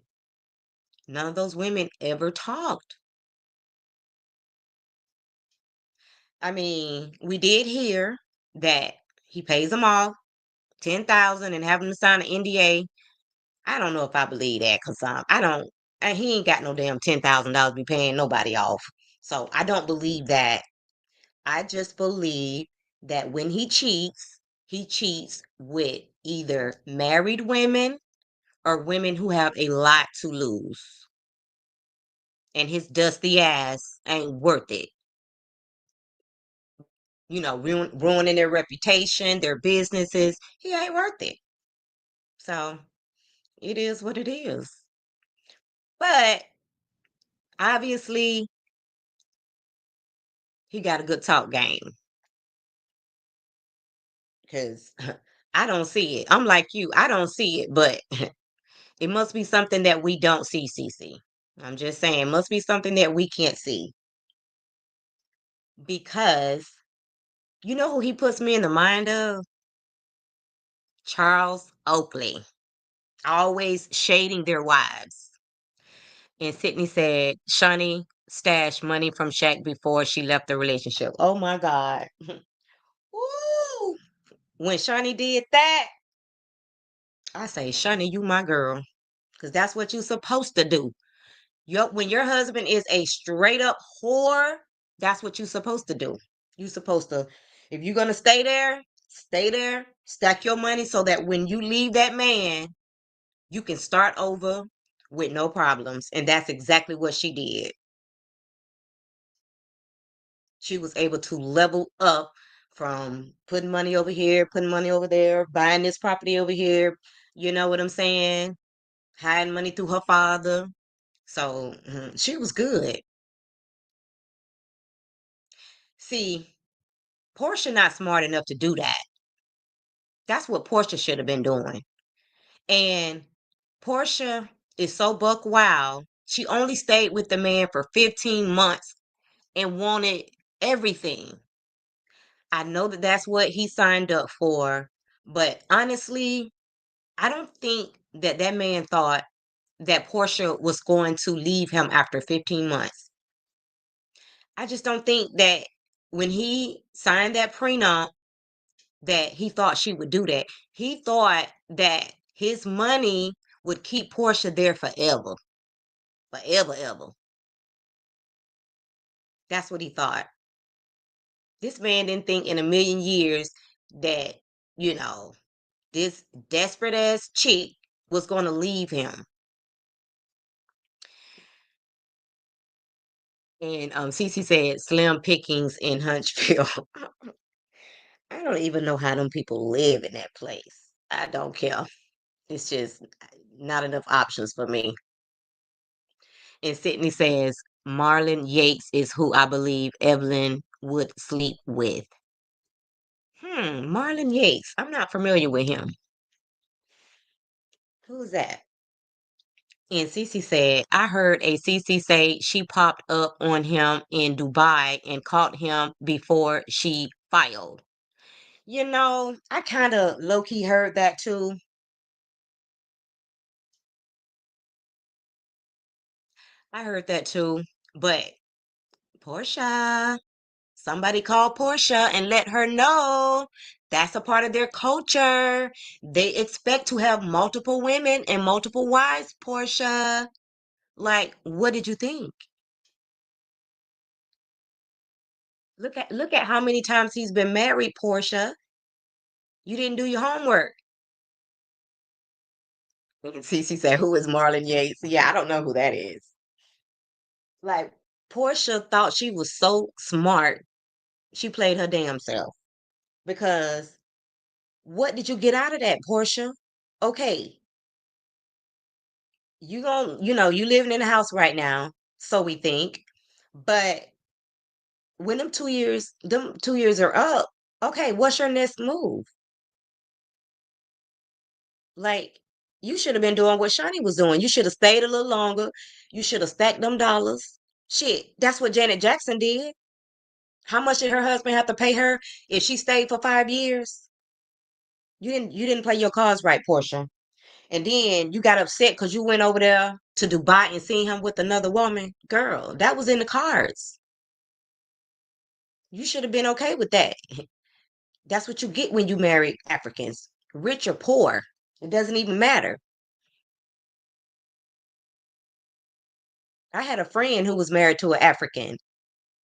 None of those women ever talked. I mean, we did hear that he pays them all 10,000 and have them sign an NDA. I don't know if I believe that because I don't. And he ain't got no damn $10,000 be paying nobody off. So I don't believe that. I just believe that when he cheats with either married women or women who have a lot to lose. And his dusty ass ain't worth it. Ruining their reputation, their businesses. He ain't worth it. So it is what it is. But obviously, he got a good talk game because I don't see it. I'm like you, I don't see it, but it must be something that we don't see, CC. I'm just saying, it must be something that we can't see because you know who he puts me in the mind of? Charles Oakley, always shading their wives. And Sydney said, Shani stashed money from Shaq before she left the relationship. Oh my God. Woo! When Shani did that, I say, Shani, you my girl. Because that's what you're supposed to do. When your husband is a straight up whore, that's what you're supposed to do. You're supposed to, if you're going to stay there, stack your money so that when you leave that man, you can start over with no problems. And that's exactly what she did. She was able to level up from putting money over here, putting money over there, buying this property over here. You know what I'm saying? Hiding money through her father. So she was good. See, Portia not smart enough to do that. That's what Portia should have been doing. And Portia is so buck wild. She only stayed with the man for 15 months and wanted everything. I know that that's what he signed up for, but honestly, I don't think that that man thought that Portia was going to leave him after 15 months. I just don't think that when he signed that prenup that he thought she would do that. He thought that his money would keep Portia there forever. Forever, ever. That's what he thought. This man didn't think in a million years that, you know, This desperate ass chick was going to leave him. And Cece said slim pickings in Huntsville. I don't even know how them people live in that place. I don't care. It's just not enough options for me. And Sydney says Marlon Yates is who I believe Evelyn would sleep with. Marlon Yates. I'm not familiar with him. Who's that? And Cece said, I heard a Cece say she popped up on him in Dubai and caught him before she filed. I kind of low key heard that too. I heard that too. But Portia, somebody call Portia and let her know that's a part of their culture. They expect to have multiple women and multiple wives, Portia. Like, what did you think? Look at how many times he's been married, Portia. You didn't do your homework. Cece said, who is Marlon Yates? Yeah, I don't know who that is. Like, Portia thought she was so smart, she played her damn self. Because what did you get out of that, Portia? Okay, you living in a house right now, so we think. But when them 2 years are up, okay, what's your next move? Like, you should have been doing what Shawnee was doing. You should have stayed a little longer. You should have stacked them dollars. Shit, that's what Janet Jackson did. How much did her husband have to pay her if she stayed for 5 years? You didn't play your cards right, Portia. And then you got upset because you went over there to Dubai and seen him with another woman. Girl, that was in the cards. You should have been okay with that. That's what you get when you marry Africans, rich or poor. It doesn't even matter. I had a friend who was married to an African,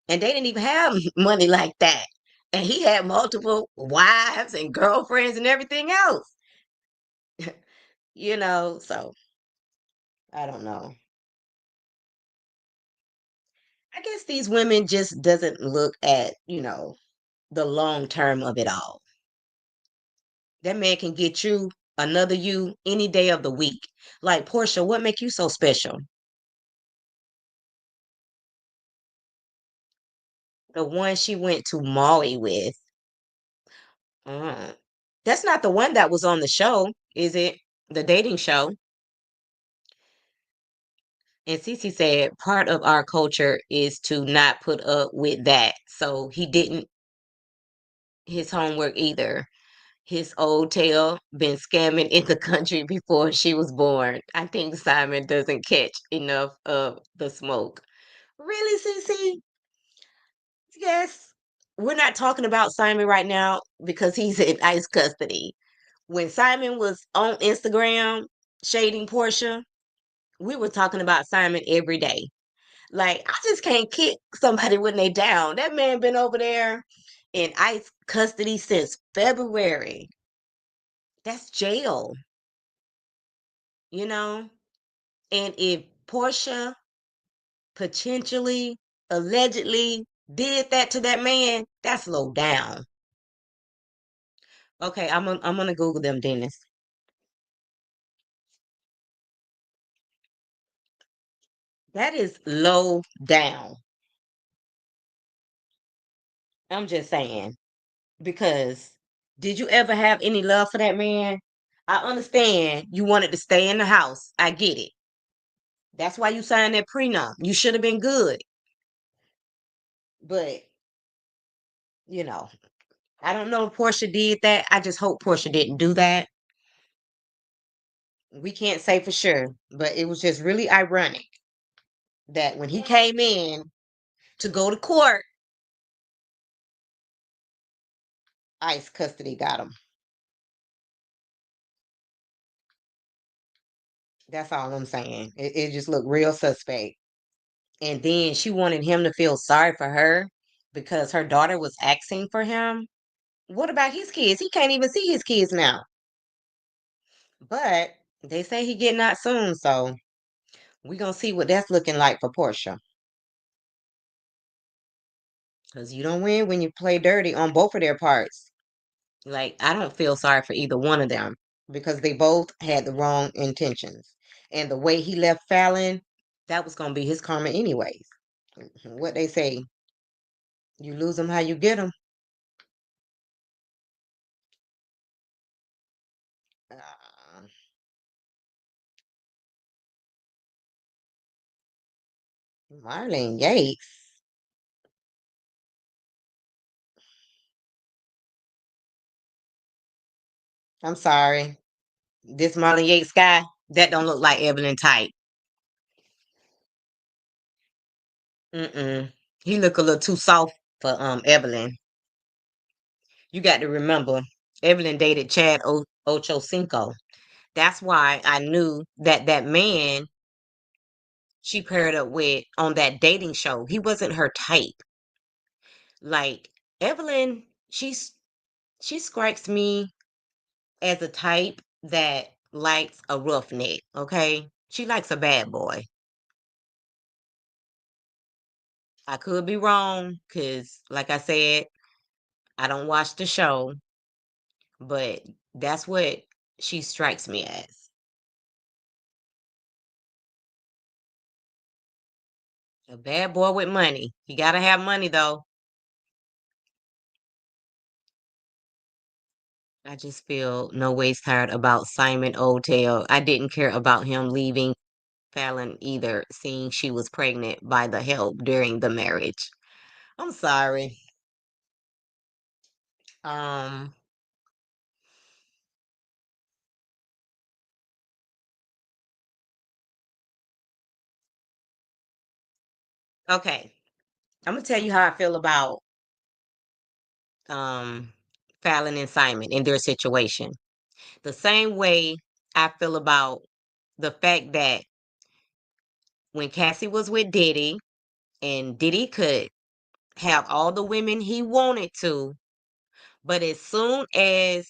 and they didn't even have money like that. And he had multiple wives and girlfriends and everything else. So I don't know. I guess these women just doesn't look at, the long term of it all. That man can get you another you any day of the week. Like Portia, what make you so special? The one she went to Molly with. Uh, that's not the one that was on the show, is it? The dating show. And Cece said part of our culture is to not put up with that. So he didn't his homework either. His old tail been scamming in the country before she was born. I think Simon doesn't catch enough of the smoke. Really, Cece? Yes. We're not talking about Simon right now because he's in ICE custody. When Simon was on Instagram shading Portia, we were talking about Simon every day. Like, I just can't kick somebody when they down. That man been over there in ICE custody since February. That's jail, you know? And if Portia potentially, allegedly did that to that man, that's low down. Okay, I'm gonna Google them, Dennis. That is low down. I'm just saying. Because did you ever have any love for that man? I understand you wanted to stay in the house. I get it. That's why you signed that prenup. You should have been good. But, you know, I don't know if Portia did that. I just hope Portia didn't do that. We can't say for sure, but it was just really ironic that when he came in to go to court, ICE custody got him. That's all I'm saying. It just looked real suspect. And then she wanted him to feel sorry for her because her daughter was asking for him. What about his kids? He can't even see his kids now. But they say he getting out soon, so we gonna see what that's looking like for Portia. Cause you don't win when you play dirty on both of their parts. Like I don't feel sorry for either one of them because they both had the wrong intentions. And the way he left Fallon, that was gonna be his karma anyways. What they say, you lose them how you get them. Uh, Marlene Yates. I'm sorry. This Marlon Yates guy, that don't look like Evelyn type. Mm-mm. He look a little too soft for Evelyn. You got to remember, Evelyn dated Chad Ochocinco. That's why I knew that that man she paired up with on that dating show, he wasn't her type. Like Evelyn, she strikes me as a type that likes a roughneck. Okay, she likes a bad boy. I could be wrong because, like I said, I don't watch the show, but that's what she strikes me as. A bad boy with money. He gotta have money though. I just feel no ways tired about Simon Oldtail. I didn't care about him leaving Fallon either, seeing she was pregnant by the help during the marriage. I'm sorry. Um, okay. I'm gonna tell you how I feel about um Fallon and Simon in their situation. The same way I feel about the fact that when Cassie was with Diddy and Diddy could have all the women he wanted to, but as soon as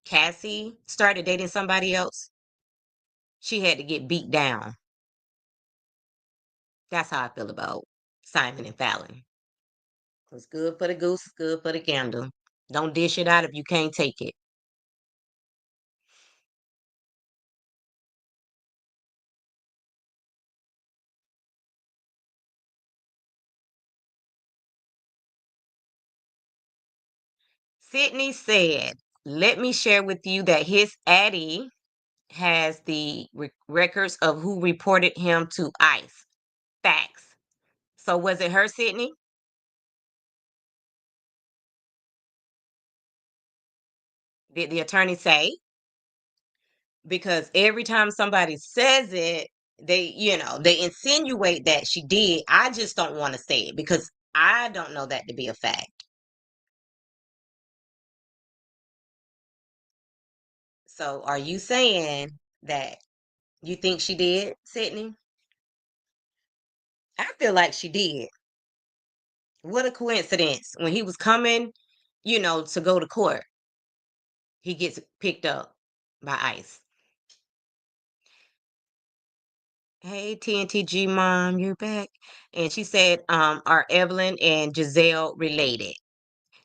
Cassie started dating somebody else, she had to get beat down. That's how I feel about Simon and Fallon. What's good for the goose is good for the gander. Don't dish it out if you can't take it. Sydney said, let me share with you that his Addie has the records of who reported him to ICE. Facts. So was it her, Sydney? Did the attorney say? Because every time somebody says it, they insinuate that she did. I just don't want to say it because I don't know that to be a fact. So are you saying that you think she did, Sydney? I feel like she did. What a coincidence. When he was coming, to go to court, he gets picked up by ICE. Hey, TNTG mom, you're back. And she said, are Evelyn and Giselle related?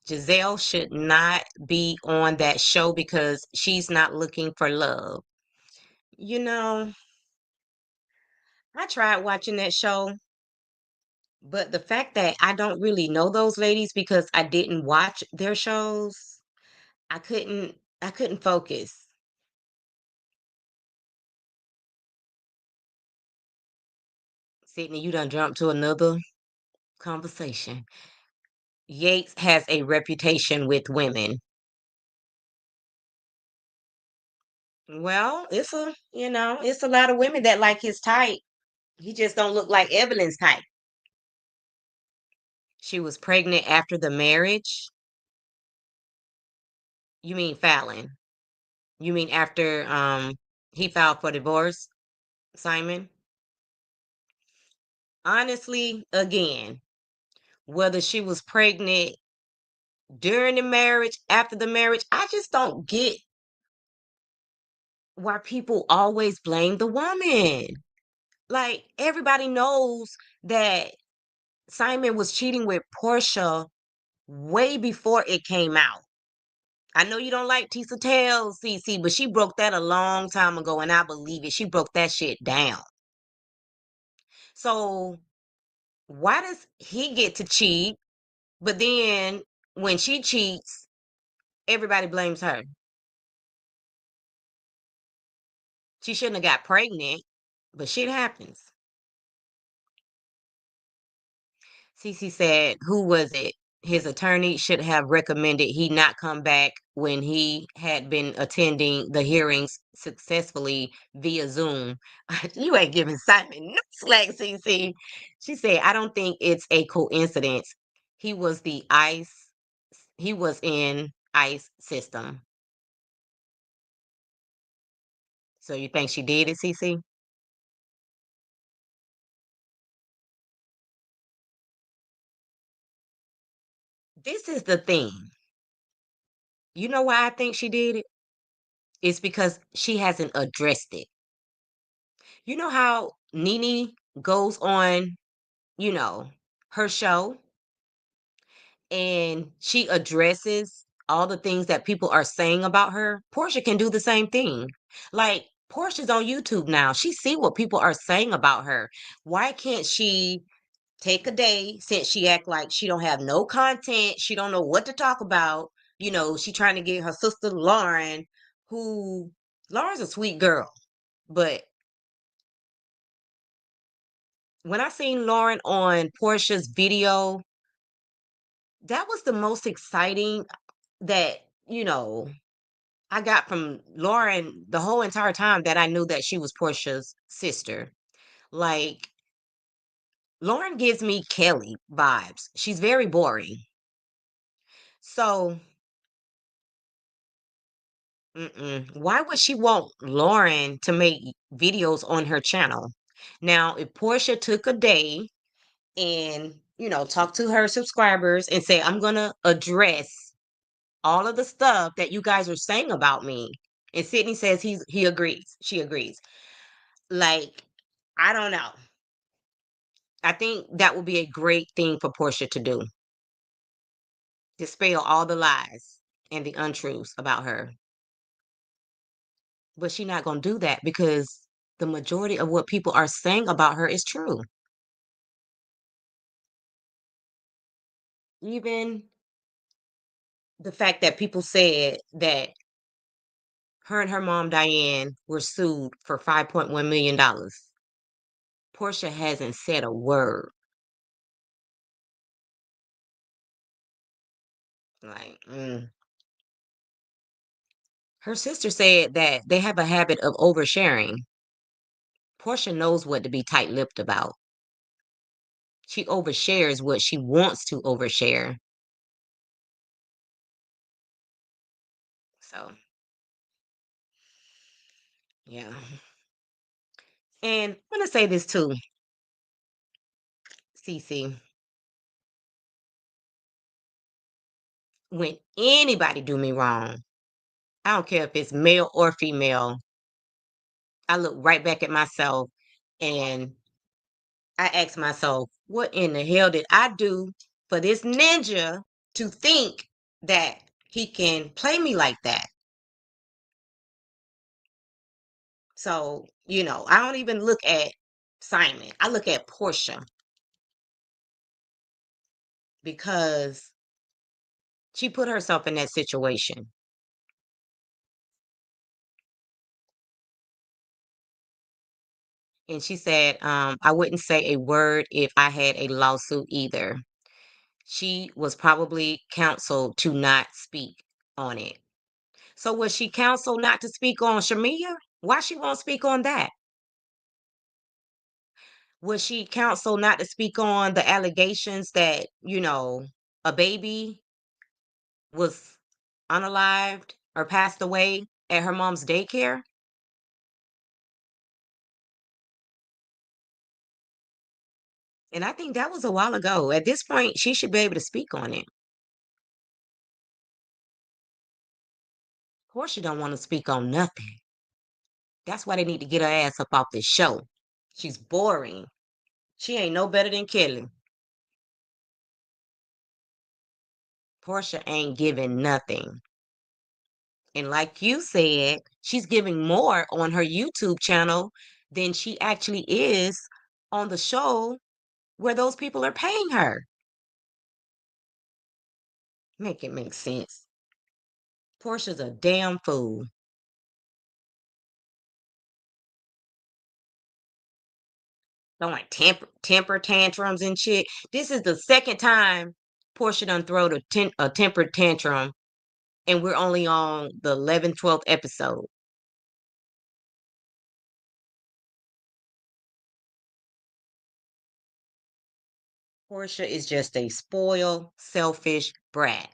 Giselle should not be on that show because she's not looking for love. You know, I tried watching that show, but the fact that I don't really know those ladies because I didn't watch their shows, I couldn't focus. Sydney, you done jumped to another conversation. Yates has a reputation with women. Well, it's a lot of women that like his type. He just don't look like Evelyn's type. She was pregnant after the marriage. You mean Fallon? You mean after he filed for divorce, Simon? Honestly, again, whether she was pregnant during the marriage, after the marriage, I just don't get why people always blame the woman. Like, everybody knows that Simon was cheating with Portia way before it came out. I know you don't like Tisa Tales, CC, but she broke that a long time ago, and I believe it. She broke that shit down. So why does he get to cheat, but then when she cheats, everybody blames her? She shouldn't have got pregnant, but shit happens. Cece said, who was it? His attorney should have recommended he not come back when he had been attending the hearings successfully via Zoom. You ain't giving Simon no slack, Cece. She said, I don't think it's a coincidence. He was the ICE, he was in ICE system. So you think she did it, Cece? This is the thing. You know why I think she did it? It's because she hasn't addressed it. You know how Nene goes on, you know, her show and she addresses all the things that people are saying about her? Portia can do the same thing. Like Portia's on YouTube now. She see what people are saying about her. Why can't she take a day since she act like she don't have no content, she don't know what to talk about, she trying to get her sister Lauren, who Lauren's a sweet girl, but when I seen Lauren on Portia's video, that was the most exciting that, I got from Lauren the whole entire time that I knew that she was Portia's sister. Like, Lauren gives me Kelly vibes. She's very boring. So, why would she want Lauren to make videos on her channel? Now, if Portia took a day and, talk to her subscribers and say, I'm going to address all of the stuff that you guys are saying about me. And Sydney says he agrees. She agrees. Like, I don't know. I think that would be a great thing for Portia to do. Dispel all the lies and the untruths about her. But she's not gonna do that because the majority of what people are saying about her is true. Even the fact that people said that her and her mom Diane were sued for $5.1 million. Portia hasn't said a word. Like, her sister said that they have a habit of oversharing. Portia knows what to be tight-lipped about. She overshares what she wants to overshare. So, yeah. And I'm gonna say this too, Cece. When anybody do me wrong, I don't care if it's male or female, I look right back at myself and I ask myself, what in the hell did I do for this ninja to think that he can play me like that? So, I don't even look at Simon. I look at Portia because she put herself in that situation. And she said, I wouldn't say a word if I had a lawsuit either. She was probably counseled to not speak on it. So was she counseled not to speak on Shamia? Why she won't speak on that? Was she counseled not to speak on the allegations that, a baby was unalived or passed away at her mom's daycare? And I think that was a while ago. At this point, she should be able to speak on it. Of course, she don't want to speak on nothing. That's why they need to get her ass up off this show. She's boring. She ain't no better than Kelly. Portia ain't giving nothing. And like you said, she's giving more on her YouTube channel than she actually is on the show where those people are paying her. Make it make sense. Portia's a damn fool. Throwing temper tantrums and shit. This is the second time Portia done throw a temper tantrum, and we're only on the 11th, 12th episode. Portia is just a spoiled, selfish brat.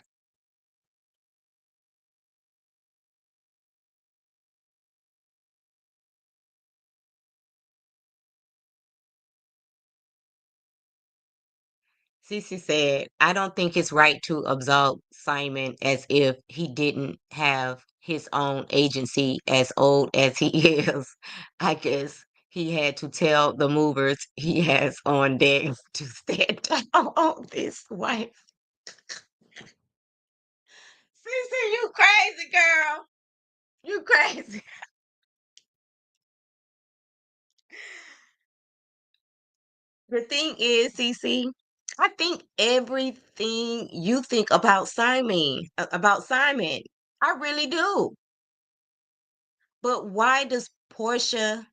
Cece said, I don't think it's right to absolve Simon as if he didn't have his own agency as old as he is. I guess he had to tell the movers he has on deck to stand down on this wife. Cece, you crazy girl. You crazy. The thing is, Cece, I think everything you think about Simon, I really do. But why does Portia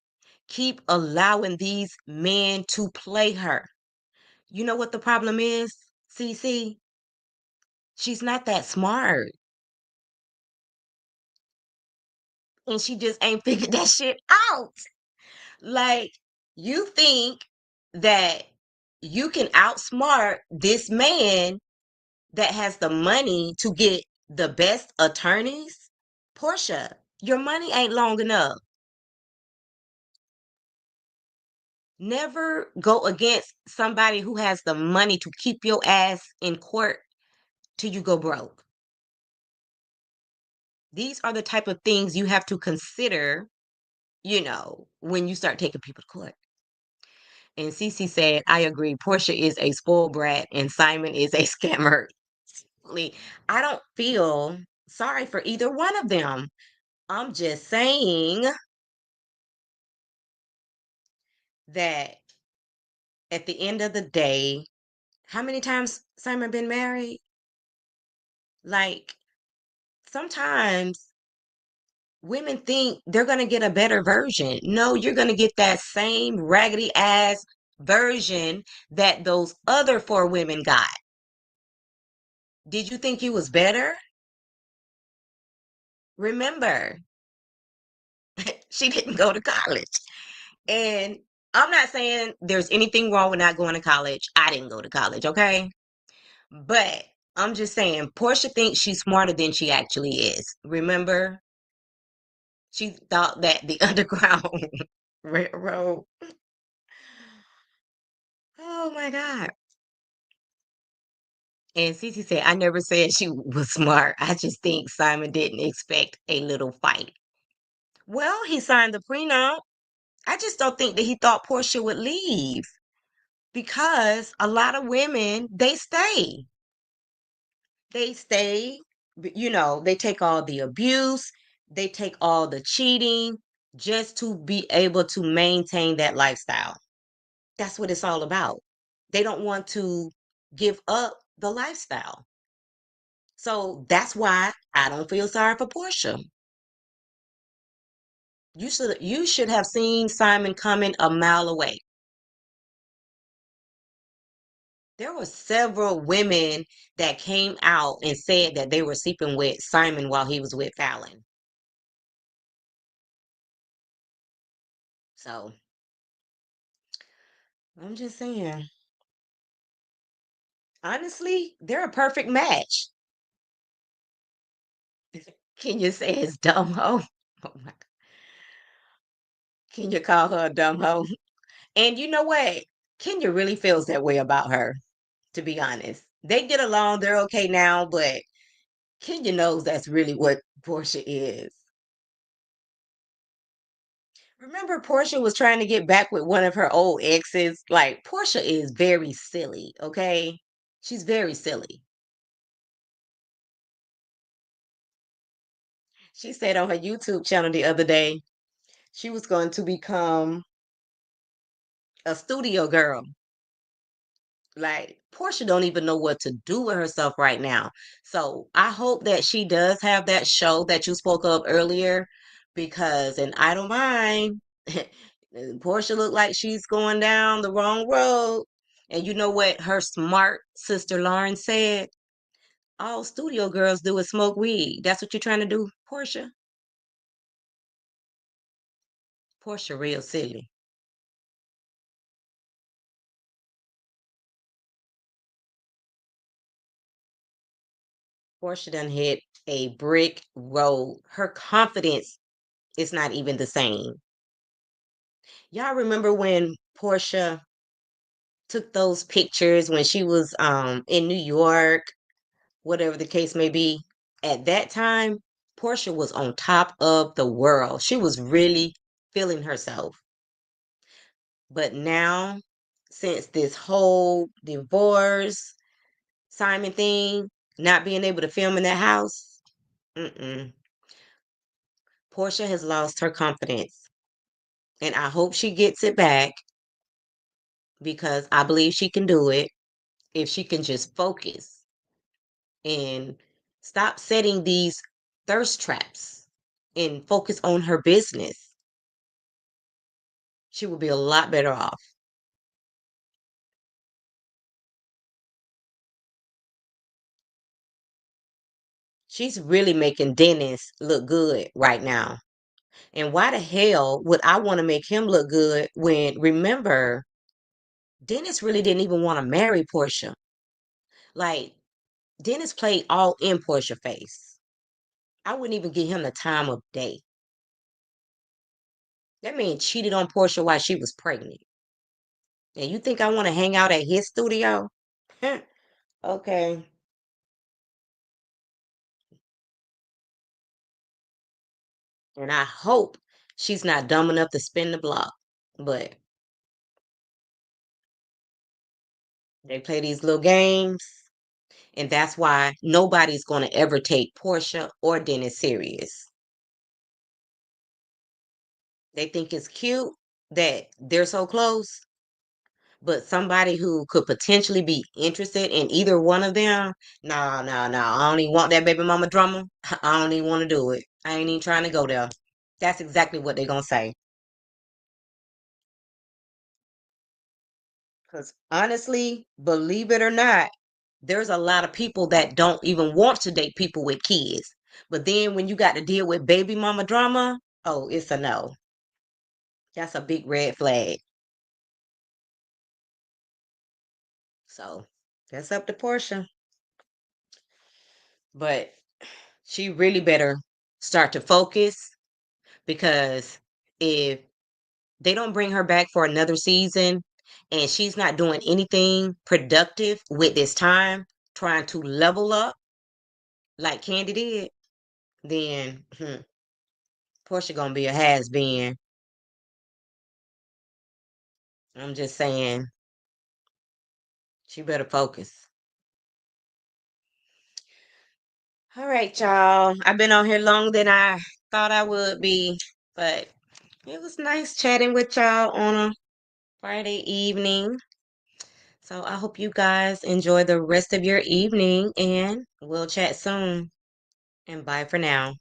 keep allowing these men to play her? You know what the problem is, CC? She's not that smart. And she just ain't figured that shit out. Like, you think that you can outsmart this man that has the money to get the best attorneys? Portia, your money ain't long enough. Never go against somebody who has the money to keep your ass in court till you go broke. These are the type of things you have to consider, when you start taking people to court. And Cece said, I agree. Portia is a spoiled brat and Simon is a scammer. I don't feel sorry for either one of them. I'm just saying that at the end of the day, how many times Simon been married? Like, sometimes women think they're going to get a better version. No, you're going to get that same raggedy ass version that those other four women got. Did you think you was better? Remember, she didn't go to college. And I'm not saying there's anything wrong with not going to college. I didn't go to college, okay? But I'm just saying, Portia thinks she's smarter than she actually is. Remember, she thought that the Underground Railroad. Oh my God. And Cece said, I never said she was smart. I just think Simon didn't expect a little fight. Well, he signed the prenup. I just don't think that he thought Portia would leave because a lot of women, they stay. They stay, they take all the abuse, they take all the cheating just to be able to maintain that lifestyle. That's what it's all about. They don't want to give up the lifestyle. So that's why I don't feel sorry for Portia. You should have seen Simon coming a mile away. There were several women that came out and said that they were sleeping with Simon while he was with Fallon. So I'm just saying, honestly, they're a perfect match. Can you say it's dumb hoe? Oh my, can you call her a dumb hoe? And you know what? Kenya really feels that way about her, to be honest. They get along, they're okay now, but Kenya knows that's really what Portia is. Remember Portia was trying to get back with one of her old exes? Like, Portia is very silly, okay? She's very silly. She said on her YouTube channel the other day she was going to become a studio girl. Like, Portia don't even know what to do with herself right now. So I hope that she does have that show that you spoke of earlier, because, and I don't mind, Portia looked like she's going down the wrong road. And you know what her smart sister Lauren said? All studio girls do is smoke weed. That's what you're trying to do, Portia? Portia real silly. Portia done hit a brick road. Her confidence is not even the same. Y'all remember when Portia took those pictures when she was in New York, whatever the case may be? At that time, Portia was on top of the world. She was really feeling herself. But now, since this whole divorce, Simon thing, not being able to film in that house, mm-mm. Portia has lost her confidence. And I hope she gets it back, because I believe she can do it if she can just focus and stop setting these thirst traps and focus on her business. She will be a lot better off. She's really making Dennis look good right now. And why the hell would I want to make him look good when, remember, Dennis really didn't even want to marry Portia? Like, Dennis played all in Portia face. I wouldn't even give him the time of day. That man cheated on Portia while she was pregnant. And you think I want to hang out at his studio? Okay. And I hope she's not dumb enough to spin the block. But they play these little games. And that's why nobody's going to ever take Portia or Dennis serious. They think it's cute that they're so close. But somebody who could potentially be interested in either one of them, no, no, no. I don't even want that baby mama drama. I don't even want to do it. I ain't even trying to go there. That's exactly what they're going to say. Because honestly, believe it or not, there's a lot of people that don't even want to date people with kids. But then when you got to deal with baby mama drama, oh, it's a no. That's a big red flag. So that's up to Portia. But she really better start to focus, because if they don't bring her back for another season and she's not doing anything productive with this time, trying to level up like Candy did, then Portia gonna be a has been. I'm just saying, she better focus. All right, y'all. I've been on here longer than I thought I would be, but it was nice chatting with y'all on a Friday evening. So I hope you guys enjoy the rest of your evening, and we'll chat soon. And bye for now.